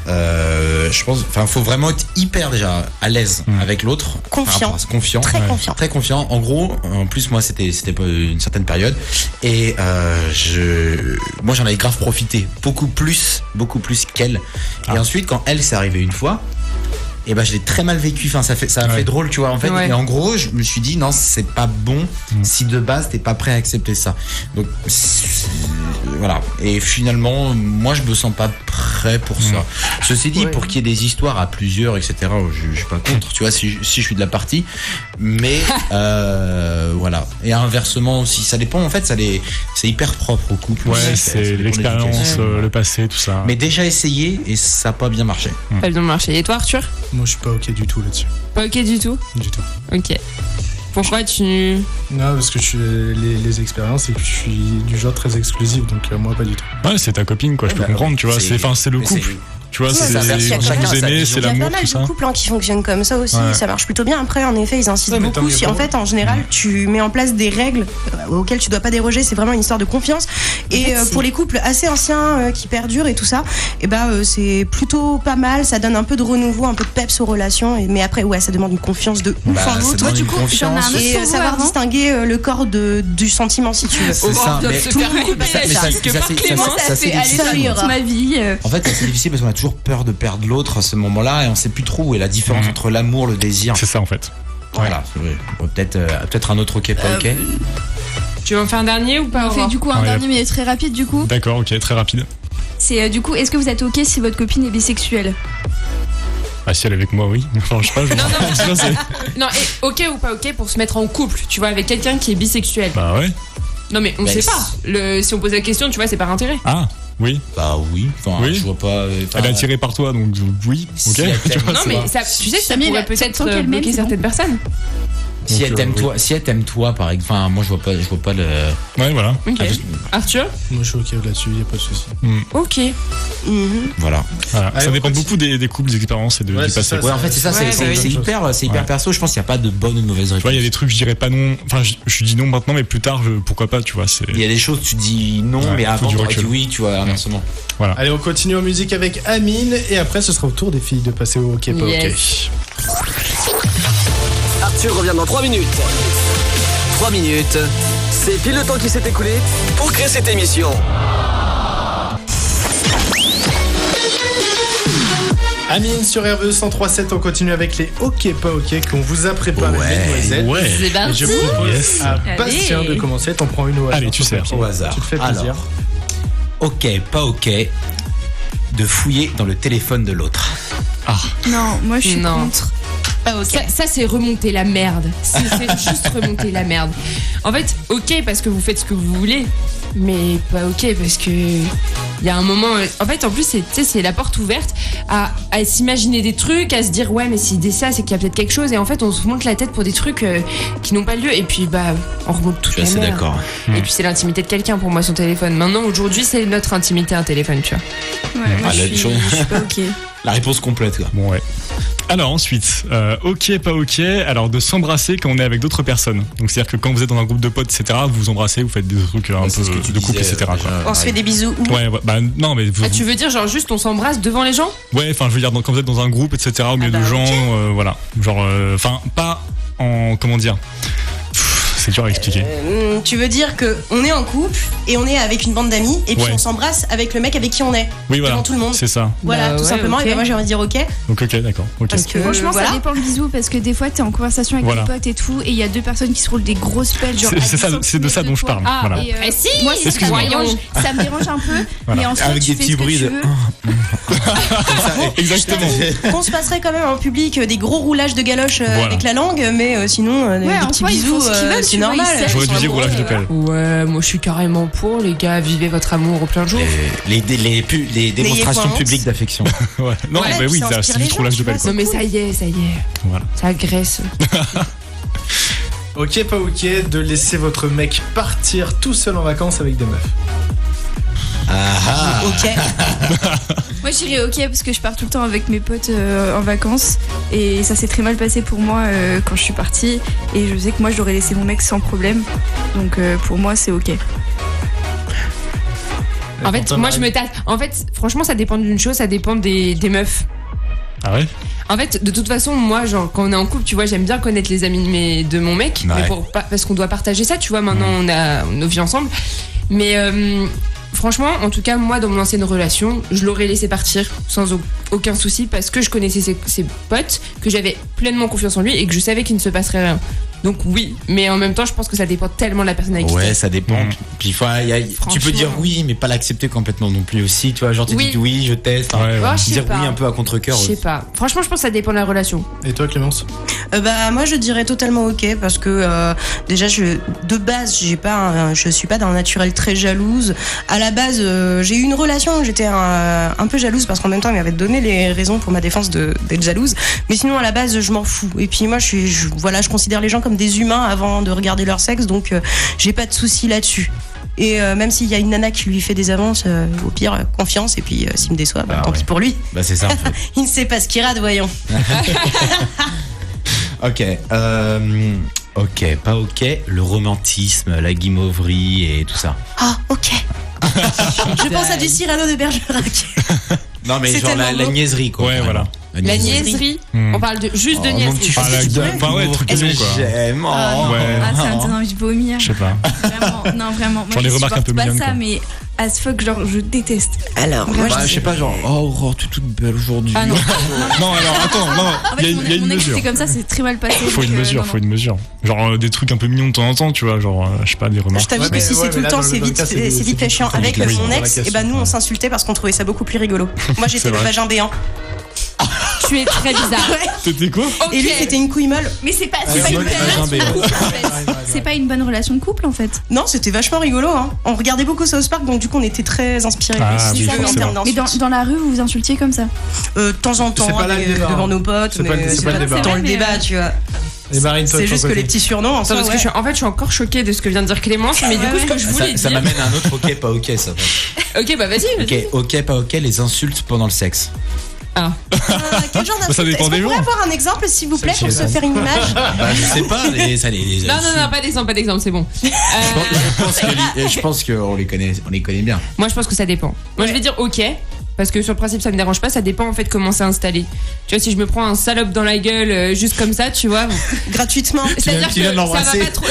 je pense, enfin, faut vraiment être hyper déjà à l'aise avec l'autre, confiant, très confiant. En gros, en plus moi c'était une certaine période et moi j'en avais grave profité, beaucoup plus qu'elle. Et ensuite quand elle s'est arrivée une fois, et ben je l'ai très mal vécu, enfin ça a fait drôle, tu vois, en fait. Et en gros je me suis dit non, c'est pas bon si de base t'es pas prêt à accepter ça. Donc voilà, et finalement moi je me sens pas prêt pour ça. Ceci dit, pour qu'il y ait des histoires à plusieurs, etc., je suis pas contre, tu vois, si je suis de la partie, mais voilà. Et inversement aussi, ça dépend, en fait, c'est hyper propre au couple. Ouais, c'est l'expérience, le passé, tout ça. Mais déjà essayé et ça a pas bien marché. Pas bien marché. Et toi, Arthur? Moi, je suis pas ok du tout là-dessus. Pas ok du tout? Du tout. Ok. Pourquoi tu... Non, parce que je suis les expériences et que je suis du genre très exclusif, donc moi pas du tout. Ouais, c'est ta copine, quoi, je peux comprendre, tu vois, c'est le couple. Tu vois, c'est vous aimez, c'est l'amour, tout ça. Il y a pas mal de couples qui fonctionnent comme ça aussi, ça marche plutôt bien. Après, en effet, ils insistent beaucoup. Si, en fait, en général, tu mets en place des règles auxquelles tu dois pas déroger, c'est vraiment une histoire de confiance. Et pour les couples assez anciens qui perdurent et tout ça, et c'est plutôt pas mal. Ça donne un peu de renouveau, un peu de peps aux relations. Mais après, ça demande une confiance de ouf en l'autre. Toi, du coup, j'en ai un autre et savoir distinguer le corps du sentiment, si tu veux. C'est ça. Ma vie. En fait, c'est difficile parce qu'on a toujours peur de perdre l'autre à ce moment-là et on sait plus trop où est la différence entre l'amour, le désir. C'est ça en fait. Voilà, c'est vrai. Bon, peut-être un autre ok, pas ok. Tu veux en faire un dernier ou pas? On fait du coup un dernier mais très rapide du coup. D'accord, ok, très rapide. C'est du coup, est-ce que vous êtes ok si votre copine est bisexuelle? Ah, si elle est avec moi, oui. Enfin, je sais pas. Non, et ok ou pas ok pour se mettre en couple, tu vois, avec quelqu'un qui est bisexuel. Bah ouais. Non mais on sait pas. Si on pose la question, tu vois, c'est par intérêt. Ah. Oui. Bah oui. Enfin, je vois pas. Elle est attirée par toi, donc oui. Ok. Non mais ça, tu sais, ça pourrait peut-être bloquer certaines personnes. Si elle t'aime toi, par exemple. Enfin, moi je vois pas le. Ouais, voilà. Ok. Arthur? Moi je suis ok là-dessus, y a pas de souci. Ok. Voilà. Ça dépend beaucoup des couples, des expériences et du passé. Ouais, en fait, c'est ça, c'est hyper perso. Je pense qu'il n'y a pas de bonne ou de mauvaise réponse. Tu vois, il y a des trucs, je dirais pas non. Enfin, je dis non maintenant, mais plus tard, pourquoi pas, tu vois. Il y a des choses, tu dis non, mais avant, tu dis oui, tu vois, inversement. Voilà. Allez, on continue en musique avec Amine, et après, ce sera au tour des filles de passer au ok, pas ok. Arthur revient dans 3 minutes. 3 minutes, c'est pile le temps qui s'est écoulé pour créer cette émission. Amine sur RVE 103.7, on continue avec les ok pas ok qu'on vous a préparé, mesdemoiselles. Ouais. C'est parti. Et je propose à Bastien de commencer. T'en prends une au hasard. Allez, tu sais, au hasard. Tu te fais plaisir. Alors, ok, pas ok, de fouiller dans le téléphone de l'autre. Ah. Non, moi je suis contre. Pas ok. Ça c'est remonter la merde. C'est juste remonter la merde. En fait, ok parce que vous faites ce que vous voulez, mais pas ok parce que il y a un moment. En fait, en plus, c'est la porte ouverte à s'imaginer des trucs, à se dire ouais, mais s'il dit ça, c'est qu'il y a peut-être quelque chose. Et en fait, on se monte la tête pour des trucs qui n'ont pas lieu. Et puis on remonte toute la merde. Je suis assez d'accord. Et puis c'est l'intimité de quelqu'un pour moi, son téléphone. Maintenant, aujourd'hui, c'est notre intimité, un téléphone, tu vois. Ouais, moi je suis pas ok. La réponse complète, quoi. Bon, ouais. Alors ensuite, ok, pas ok, alors de s'embrasser quand on est avec d'autres personnes. Donc c'est-à-dire que quand vous êtes dans un groupe de potes, etc., vous vous embrassez, vous faites des trucs un peu de couple, etc. Quoi. On se fait des bisous. Ouais, bah non, mais tu veux dire genre juste on s'embrasse devant les gens? Ouais, enfin je veux dire quand vous êtes dans un groupe, etc., au milieu de gens, voilà. Genre, enfin pas en, comment dire, c'est dur à expliquer. Tu veux dire que on est en couple et on est avec une bande d'amis et puis on s'embrasse avec le mec avec qui on est. Oui, voilà. Devant tout le monde. C'est ça. Voilà, tout simplement. Okay. Et ben moi j'ai envie de dire ok. Donc ok, d'accord. Okay. Parce que franchement, ça dépend le bisou parce que des fois t'es en conversation avec des potes et tout et il y a deux personnes qui se roulent des grosses pelles. Genre c'est de ça dont je parle. Ah, voilà. si. Moi, ça me dérange un peu. Voilà. Mais en soi, avec tu des fais petits bruits de. Exactement. On se passerait quand même en public des gros roulages de galoches avec la langue, mais sinon des petits bisous, c'est normal. J'aurais dû dire roulage de pelle. Ouais, moi je suis carrément pour, les gars, vivez votre amour au plein jour. Les démonstrations publiques d'affection. Ouais. Non, mais oui, c'est juste roulage de pelle. Non, mais ça y est. Voilà. Ça agresse. Ok, pas ok, de laisser votre mec partir tout seul en vacances avec des meufs. Ah. Ok. Moi je dirais ok parce que je pars tout le temps avec mes potes en vacances et ça s'est très mal passé pour moi quand je suis partie et je sais que moi j'aurais laissé mon mec sans problème donc pour moi c'est ok. En fait, moi je me tâte. En fait, franchement, ça dépend d'une chose, ça dépend des meufs. Ah ouais? En fait, de toute façon, moi, genre, quand on est en couple, tu vois, j'aime bien connaître les amis de mon mec, mais parce qu'on doit partager ça, tu vois, maintenant on a nos vies ensemble. Mais franchement, en tout cas, moi, dans mon ancienne relation, je l'aurais laissé partir sans aucun souci parce que je connaissais ses potes, que j'avais pleinement confiance en lui et que je savais qu'il ne se passerait rien. Donc oui, mais en même temps, je pense que ça dépend tellement de la personne avec qui Ouais, ça dépend. Puis tu peux dire oui, mais pas l'accepter complètement non plus aussi. Tu vois, genre tu dis oui, je teste. Dire oui un peu à contre-cœur. Je sais pas. Franchement, je pense que ça dépend de la relation. Et toi, Clémence? Bah moi, je dirais totalement ok parce que déjà, de base, je suis pas d'un naturel très jalouse. À la base, j'ai eu une relation où j'étais un peu jalouse parce qu'en même temps, il m'avait donné les raisons pour ma défense d'être jalouse. Mais sinon, à la base, je m'en fous. Et puis moi, je considère les gens comme des humains avant de regarder leur sexe, donc j'ai pas de soucis là-dessus. Et même s'il y a une nana qui lui fait des avances, au pire, confiance, et puis s'il me déçoit, tant pis pour lui. Bah c'est ça en fait. Il ne sait pas ce qu'il rate, voyons. Ok, ok, pas ok, le romantisme, la guimauverie et tout ça. Ah, ok. Je pense à du Cyrano de Bergerac. Non mais genre la niaiserie quoi. Ouais, voilà. La niaiserie. On parle juste de niaiserie. Enfin ouais, truc mignon quoi. J'aime. Ça me donne envie de vomir. Je sais pas. Vraiment. J'en ai remarqué un peu pas mignonne, ça, quoi. mais as fuck, genre je déteste. Alors, moi je sais pas, genre Aurore, tu es toute belle aujourd'hui. Ah non. Non, alors attends, en fait, il y a une mon ex mesure. était comme ça, c'est très mal passé. Faut une mesure. Genre des trucs un peu mignons de temps en temps, tu vois, genre je sais pas, des remarques. Je t'avoue que si c'est tout le temps, c'est vite fait chiant. Avec mon ex, et nous on s'insultait parce qu'on trouvait ça beaucoup plus rigolo. Moi j'étais le vagin béant. Tu es très bizarre. C'était quoi? Et lui c'était une couille molle. Mais c'est pas une bonne relation de couple en fait. C'est pas une bonne relation de couple en fait. Non, c'était vachement rigolo. On regardait beaucoup South Park, donc du coup on était très inspirés. Mais dans la rue vous vous insultiez comme ça? De temps en temps, devant nos potes, mais c'est pas dans le débat, tu vois. Et Marine, toi, c'est juste que les petits surnoms en soi. Parce que je suis encore choquée de ce que vient de dire Clémence, mais du coup, ce que je voulais dire. Ça m'amène à un autre ok, pas ok, ça. Ok, bah vas-y. Ok, pas ok, les insultes pendant le sexe. Ah. Quel genre d'insulte? Est-ce qu'on pourrait avoir un exemple, s'il vous plaît, pour se faire une image? Je sais pas, les Non, pas d'exemple, c'est bon. Je pense qu'on les connaît bien. Moi, je pense que ça dépend. Moi, je vais dire ok. Parce que sur le principe ça me dérange pas, ça dépend en fait comment c'est installé. Tu vois, si je me prends un salope dans la gueule juste comme ça, tu vois, gratuitement, c'est-à-dire que ça va pas trop,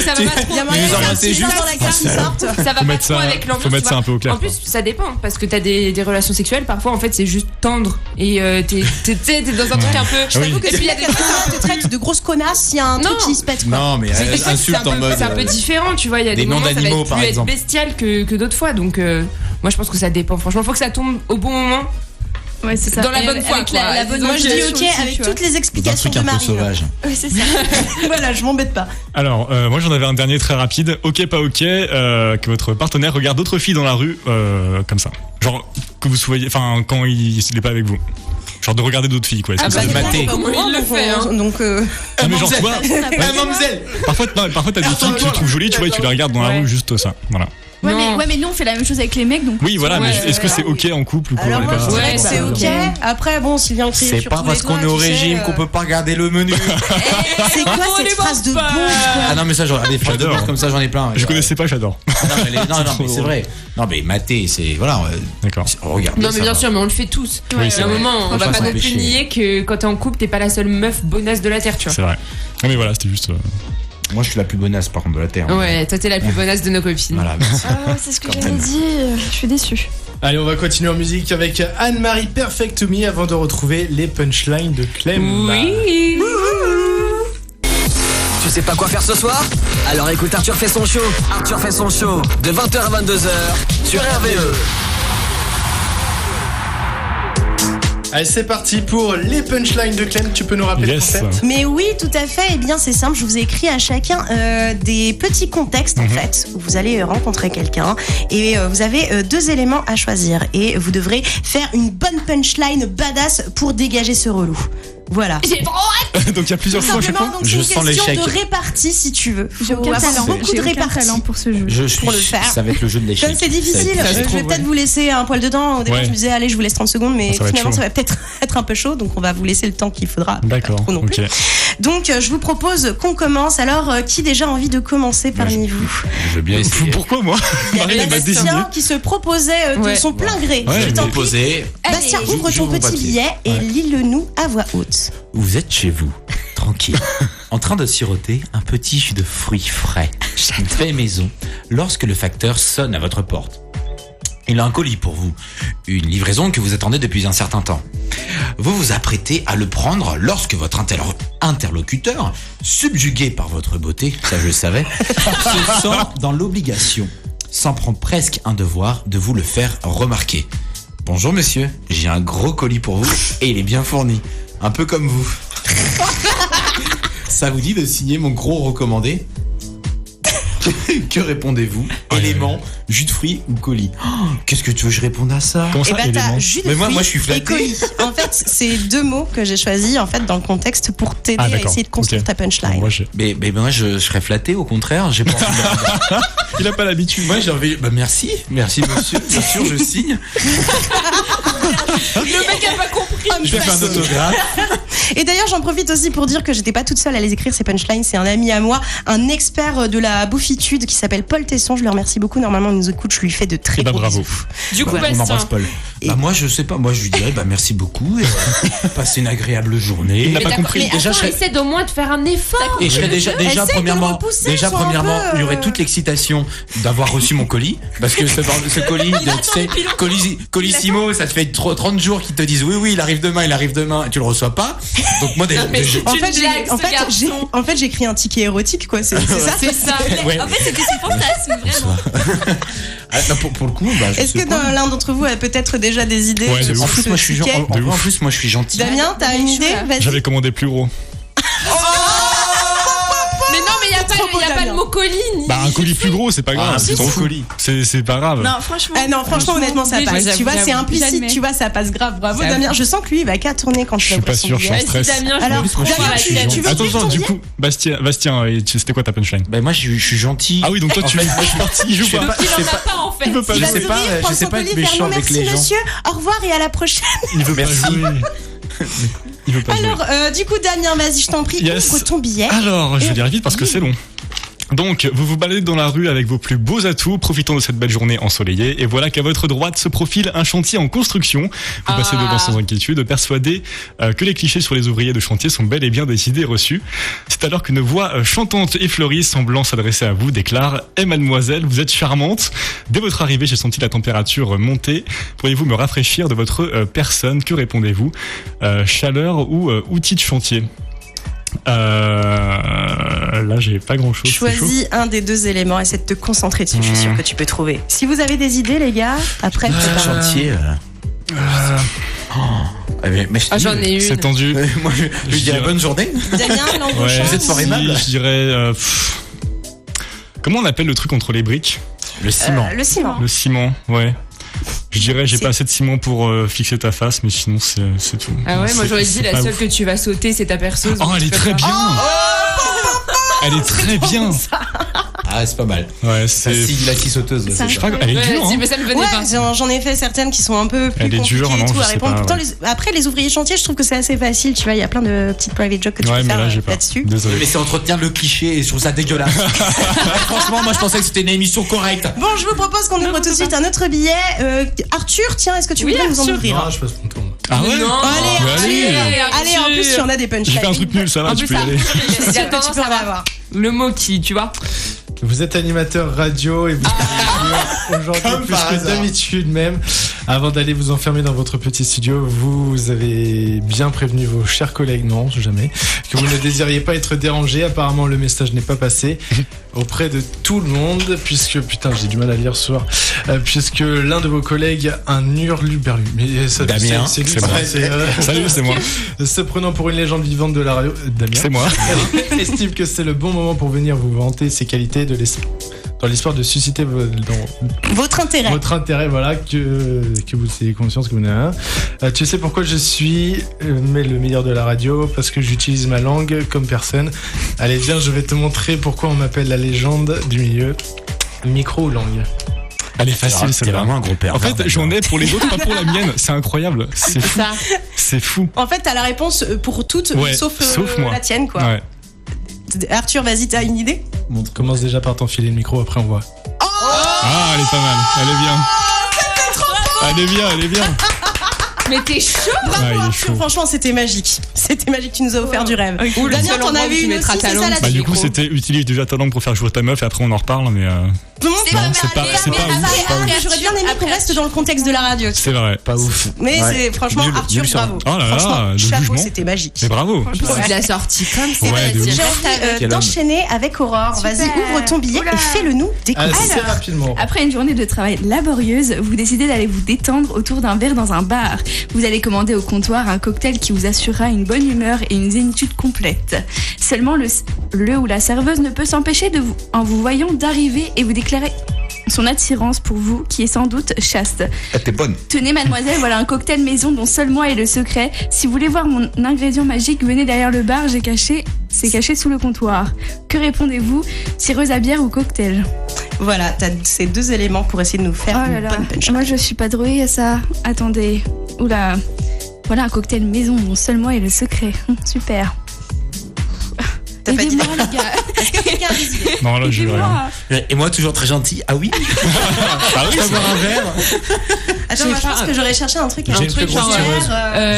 il y a moyen qu'un petit dans la gueule qui sorte. Ça va pas trop avec l'ambiance. Faut mettre ça un peu au clair. En plus, ça dépend parce que t'as des relations sexuelles, parfois en fait c'est juste tendre et t'es dans un truc un peu. Je t'avoue que si la personne te traite de grosse connasse, s'il y a un truc qui se pète. Non, mais insulte en mode. C'est un peu différent, tu vois, il y a des moments ça va être plus être bestial que d'autres fois, donc moi je pense que ça dépend. Franchement, faut que ça tombe au bon moment. Ouais, c'est ça. Dans la bonne foi. Moi, je dis ok avec toutes les explications de Marine. Sauvage. Oui, c'est ça. Voilà, je m'embête pas. Alors, moi j'en avais un dernier très rapide. Ok, pas ok, que votre partenaire regarde d'autres filles dans la rue, comme ça. Genre, que vous soyez. Enfin, quand il n'est pas avec vous. Genre de regarder d'autres filles, quoi. Est-ce que c'est maté? Comment il le fait, hein. Donc, mais genre, toi. Mademoiselle. Parfois, t'as des filles que tu trouves jolies, tu vois, et tu les regardes dans la rue, juste ça. Voilà. Ouais, mais nous on fait la même chose avec les mecs, donc. Oui, voilà, mais est-ce que c'est ok en couple ou quoi? alors moi je dirais que c'est ok. Après bon, s'il vient crier C'est sur pas tous parce les qu'on toits, est au tu sais, régime qu'on peut pas regarder le menu. C'est quoi cette phrase de bouffe quoi? Ah non mais ça, des phrases de bouffe comme ça, j'en ai plein. Je connaissais pas, j'adore. Non mais c'est vrai. Non mais maté, c'est voilà. D'accord. Regarde. Non mais bien sûr, mais on le fait tous. Oui, À un moment, on va pas non plus s'empêcher. nier que quand t'es en couple, t'es pas la seule meuf bonasse de la terre, tu vois. C'est vrai. Non mais voilà, c'était juste. Moi je suis la plus bonasse par contre de la terre. Ouais, toi t'es la plus bonasse de nos copines. Voilà. Merci. Ah, c'est ce que j'avais dit. Je suis déçue. Allez, on va continuer en musique avec Anne-Marie Perfect to Me avant de retrouver les punchlines de Clem. Oui. Tu sais pas quoi faire ce soir? Alors écoute Arthur fait son show. Arthur fait son show de 20h à 22h sur RVE. Allez, c'est parti pour les punchlines de Clem. Tu peux nous rappeler le concept? Mais oui, tout à fait. Eh bien, c'est simple. Je vous ai écrit à chacun des petits contextes, en fait, où vous allez rencontrer quelqu'un et vous avez 2 éléments à choisir. Et vous devrez faire une bonne punchline badass pour dégager ce relou. Voilà. J'ai trop hâte. Donc il y a plusieurs fois, je sais pas. Donc c'est une question de répartie si tu veux. J'ai aucun talent. Beaucoup de répartie pour ce jeu. pour le faire. Ça va être le jeu de l'échec. Comme c'est difficile, je vais peut-être vous laisser un poil dedans. Au début, je me disais, allez, je vous laisse 30 secondes, mais finalement, ça va peut-être être un peu chaud, donc on va vous laisser le temps qu'il faudra. D'accord. Trop non plus. Donc, je vous propose qu'on commence. Alors, qui déjà a envie de commencer parmi vous? Je veux bien essayer. Pourquoi moi? Il y a Bastien qui se proposait de son plein gré. Je t'en prie. Bastien, ouvre ton petit billet et lis-le-nous à voix haute. Vous êtes chez vous, tranquille, en train de siroter un petit jus de fruits frais, fait maison, lorsque le facteur sonne à votre porte. Il a un colis pour vous, une livraison que vous attendez depuis un certain temps. Vous vous apprêtez à le prendre lorsque votre interlocuteur, subjugué par votre beauté, ça je le savais, se sent dans l'obligation, s'en prend presque un devoir de vous le faire remarquer. Bonjour monsieur, j'ai un gros colis pour vous et il est bien fourni. Un peu comme vous. Ça vous dit de signer mon gros recommandé? Que répondez-vous? Éléments, jus de fruits ou colis? Qu'est-ce que tu veux que je réponde à ça? Comment ça, t'as jus de Mais moi, fruits je suis flatté. et colis. En fait, c'est 2 mots que j'ai choisis en fait dans le contexte pour t'aider à essayer de construire ta punchline. Mais moi, je serais flatté, au contraire. J'ai pas envie de... Il a pas l'habitude. Moi, j'ai envie. Merci monsieur. Bien sûr, je signe. Le mec a pas compris. Je vais faire un autographe. Et d'ailleurs, j'en profite aussi pour dire que j'étais pas toute seule à les écrire ces punchlines. C'est un ami à moi, un expert de la bouffitude qui s'appelle Paul Tesson. Je le remercie beaucoup. Normalement, il nous écoute. Je lui fais de très gros bravo. bisous. Du coup, On embrasse Paul. Moi, je sais pas. Moi, je lui dirais merci beaucoup. Et, passez une agréable journée. Il n'a pas compris. Mais déjà, essaie d'au moins de faire un effort. Et je serais déjà premièrement, il y aurait toute l'excitation d'avoir reçu mon colis, parce que ce colis, tu sais, colissimo, ça te fait 30 jours qu'ils te disent oui, il arrive demain, et tu le reçois pas. Donc moi, en fait, j'ai écrit un ticket érotique, quoi. C'est ça. C'est ça. Ouais. En fait, c'était son fantasme, vraiment. Pour le coup, est-ce que l'un d'entre vous a peut-être déjà des idées? En plus, moi, je suis gentil. Damien, t'as une idée? Vas-y. J'avais commandé plus gros. Mais non, mais il y a pas il n'y a pas le mot colis. Bah, un colis plus gros, c'est pas grave. C'est ton colis. C'est pas grave. Non, franchement, honnêtement, ça passe. Tu vois, c'est implicite, tu vois, ça passe grave. Bravo, Damien. Je sens que lui, il va qu'à tourner quand je suis pas sûr, je suis en stress. Alors, Damien, tu veux Attends, du coup, Bastien, c'était quoi ta punchline? Bah, moi, je suis gentil. Ah oui, donc toi, tu es parti, il joue pas. Il en a pas, en fait. Je sais pas être méchant avec les gens. Merci, monsieur. Au revoir et à la prochaine. Il veut pas jouer. Il veut pas jouer. Alors, du coup, Damien, vas-y, je t'en prie, ouvre ton billet. Alors, je vais dire vite parce que c'est long. Donc, vous vous baladez dans la rue avec vos plus beaux atouts, profitant de cette belle journée ensoleillée, et voilà qu'à votre droite se profile un chantier en construction. Vous passez devant sans inquiétude, persuadé que les clichés sur les ouvriers de chantier sont bel et bien des idées reçues. C'est alors qu'une voix chantante et fleurie, semblant s'adresser à vous, déclare « Eh mademoiselle, vous êtes charmante. Dès votre arrivée, j'ai senti la température monter. Pourriez-vous me rafraîchir de votre personne ? Que répondez-vous ? Chaleur ou outil de chantier ?» Là, j'ai pas grand chose. Choisis un des deux éléments, essaie de te concentrer dessus. Je suis sûre que tu peux trouver. Si vous avez des idées, les gars, après, chantier. J'en ai une. C'est tendu. Moi, je dirais bonne journée. Damien, l'embauche. Vous êtes fort aimable. Je dirais. Comment on appelle le truc contre les briques ? Le ciment. Le ciment. Le ciment, ouais. Je dirais, j'ai pas assez de ciment pour fixer ta face, mais sinon, c'est tout. Ah ouais, moi j'aurais dit la seule que tu vas sauter, c'est ta perceuse. Oh, elle est très bien! Elle est très bien! Ah, c'est pas mal. Ouais, c'est. La scie sauteuse. Je sais pas, elle est dure. Mais ça me venait pas. J'en ai fait certaines qui sont un peu plus compliquées et tout à répondre. Pourtant, après, les ouvriers chantiers, je trouve que c'est assez facile. Tu vois, il y a plein de petites private jokes que tu peux faire là-dessus. Désolé. Mais c'est entretenir le cliché et je trouve ça dégueulasse. Franchement, moi je pensais que c'était une émission correcte. Bon, je vous propose qu'on ouvre tout de suite un autre billet. Arthur, tiens, est-ce que tu voudrais nous en ouvrir? Non, je passe mon tour. Ah ouais? Non. Allez, en plus, il y en a des punchlines. J'ai fait un truc nul, ça va, tu peux y aller. Tu peux en avoir. Le mot qui, tu vois? Vous êtes animateur radio et vous aujourd'hui plus que d'habitude même. Avant d'aller vous enfermer dans votre petit studio, vous avez bien prévenu vos chers collègues, non, jamais, que vous ne désiriez pas être dérangé. Apparemment, le message n'est pas passé auprès de tout le monde, puisque, putain, j'ai du mal à lire ce soir, puisque l'un de vos collègues, un hurluberlu, mais ça, Damien, c'est moi. Salut, c'est moi. Se prenant pour une légende vivante de la radio, Damien. C'est moi. Estime que c'est le bon moment pour venir vous vanter ses qualités dans l'espoir de susciter votre intérêt. Votre intérêt, voilà, que vous ayez conscience que vous n'avez rien. Tu sais pourquoi je suis mais le meilleur de la radio? Parce que j'utilise ma langue comme personne. Allez, viens, je vais te montrer pourquoi on m'appelle la légende du milieu. Micro ou langue? Elle est facile, c'est vraiment un gros père. En fait, j'en ai pour les autres, pas pour la mienne. C'est incroyable. C'est fou. C'est fou. En fait, t'as la réponse pour toutes, sauf moi. La tienne, quoi. Ouais. Arthur, vas-y, t'as une idée? Commence déjà par t'enfiler le micro, après on voit. Ah, elle est pas mal. Elle est bien. Elle est bien. Mais t'es chaud! Bravo, Arthur, franchement, c'était magique. C'était magique, tu nous as offert du rêve. Damien, t'en as vu une aussi, c'est ça la du coup, c'était utilise déjà ta langue pour faire jouer ta meuf et après on en reparle, mais. C'est pas ouf. J'aurais bien aimé qu'on reste dans le contexte de la radio. C'est vrai. Pas ouf. Mais c'est franchement, Arthur, bravo. Oh là là, chapeau, c'était magique. Mais bravo. Il a sorti comme ça. J'ai envie d'enchaîner avec Aurore. Vas-y, ouvre ton billet et fais-le nous découvrir. Assez rapidement. Après une journée de travail laborieuse, vous décidez d'aller vous détendre autour d'un verre dans un bar. Vous allez commander au comptoir un cocktail qui vous assurera une bonne humeur et une zénitude complète. Seulement, le ou la serveuse ne peut s'empêcher en vous voyant d'arriver et vous déclarer son attirance pour vous, qui est sans doute chaste. T'es bonne. Tenez mademoiselle, voilà un cocktail maison dont seul moi est le secret. Si vous voulez voir mon ingrédient magique, venez derrière le bar, c'est caché sous le comptoir. Que répondez-vous, tireuse à bière ou cocktail? Voilà, t'as ces deux éléments pour essayer de nous faire une bonne punch. Moi je suis pas douée à ça. Attendez. Oula. Voilà un cocktail maison dont seul moi est le secret. Super. Aidez-moi les gars. Est-ce que quelqu'un a des idées? Non, là, je veux rien. Et moi, toujours très gentil. Ah oui? Ah oui, avoir un verre. Attends, moi, je pense que j'aurais cherché un truc genre,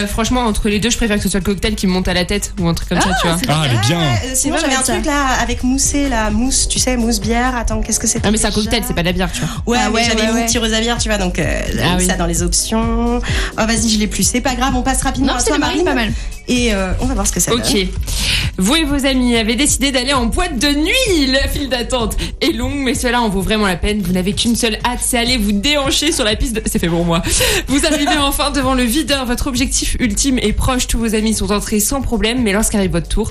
franchement, entre les deux, je préfère que ce soit le cocktail qui me monte à la tête ou un truc comme ça, tu vois. Ah, elle est bien. Sinon, j'avais un truc là avec moussé, la mousse, tu sais, mousse bière. Attends, qu'est-ce que c'est? Ah, mais c'est un cocktail, c'est pas de la bière, tu vois. Ouais, j'avais mis tireuse à bière, tu vois, donc j'avais mis ça dans les options. Oh, vas-y, je l'ai plus. C'est pas grave, on passe rapidement. Non, c'est Marine, pas mal. Et on va voir ce que ça donne. Ok. Vous et vos amis avez décidé d'aller en boîte de nuit. La file d'attente est longue, mais cela en vaut vraiment la peine. Vous n'avez qu'une seule hâte, c'est aller vous déhancher sur la piste. C'est fait pour moi. Vous arrivez enfin devant le videur. Votre objectif ultime est proche. Tous vos amis sont entrés sans problème, mais lorsqu'arrive votre tour,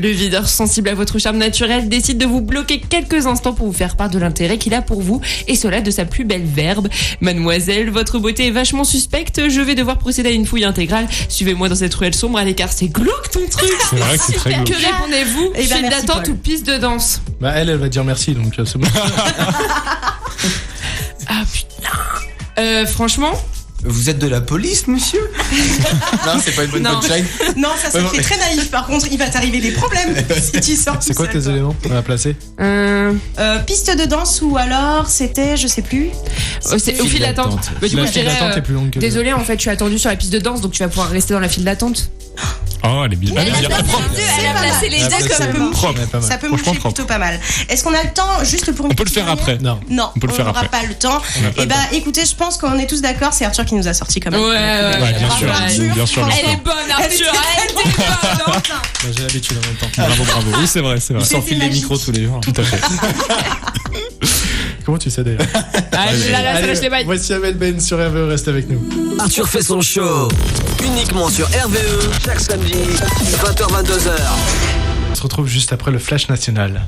Le videur sensible à votre charme naturel décide de vous bloquer quelques instants pour vous faire part de l'intérêt qu'il a pour vous, et cela de sa plus belle verbe. Mademoiselle, votre beauté est vachement suspecte, je vais devoir procéder à une fouille intégrale. Suivez-moi dans cette ruelle sombre à l'écart, c'est glauque ton truc. C'est vrai que c'est très glauque. Que répondez-vous? File d'attente ou piste de danse? Bah elle va dire merci, donc c'est bon. Ah putain. Franchement, Vous êtes de la police, monsieur? Non, c'est pas une bonne punchline. Non, ça fait très naïf. Par contre, il va t'arriver des problèmes si tu sors. C'est quoi tes éléments on va placer? Piste de danse ou alors c'était, je sais plus. C'est au fil d'attente. Bah, du coup, je dirais, est plus longue que désolé, en fait, je suis attendue sur la piste de danse, donc tu vas pouvoir rester dans la file d'attente. Oh, elle est bien. Elle est bien propre. Elle a placé les deux comme ça peut marcher plutôt pas mal. Est-ce qu'on a le temps juste pour une On peut le faire après. Non, on peut le faire n'aura après. pas le temps. Et bah écoutez, je pense qu'on est tous d'accord, c'est Arthur qui nous a sorti quand même. Ouais, bien sûr. Elle est bonne, Arthur, elle est bonne. J'ai l'habitude en même temps. Bravo. Oui, c'est vrai. Il s'enfile les micros tous les jours. Tout à fait. Comment tu sais d'ailleurs? Allez, voici Amel Ben sur RVE, reste avec nous. Arthur fait son show uniquement sur RVE chaque samedi 20h-22h. On se retrouve juste après le Flash National.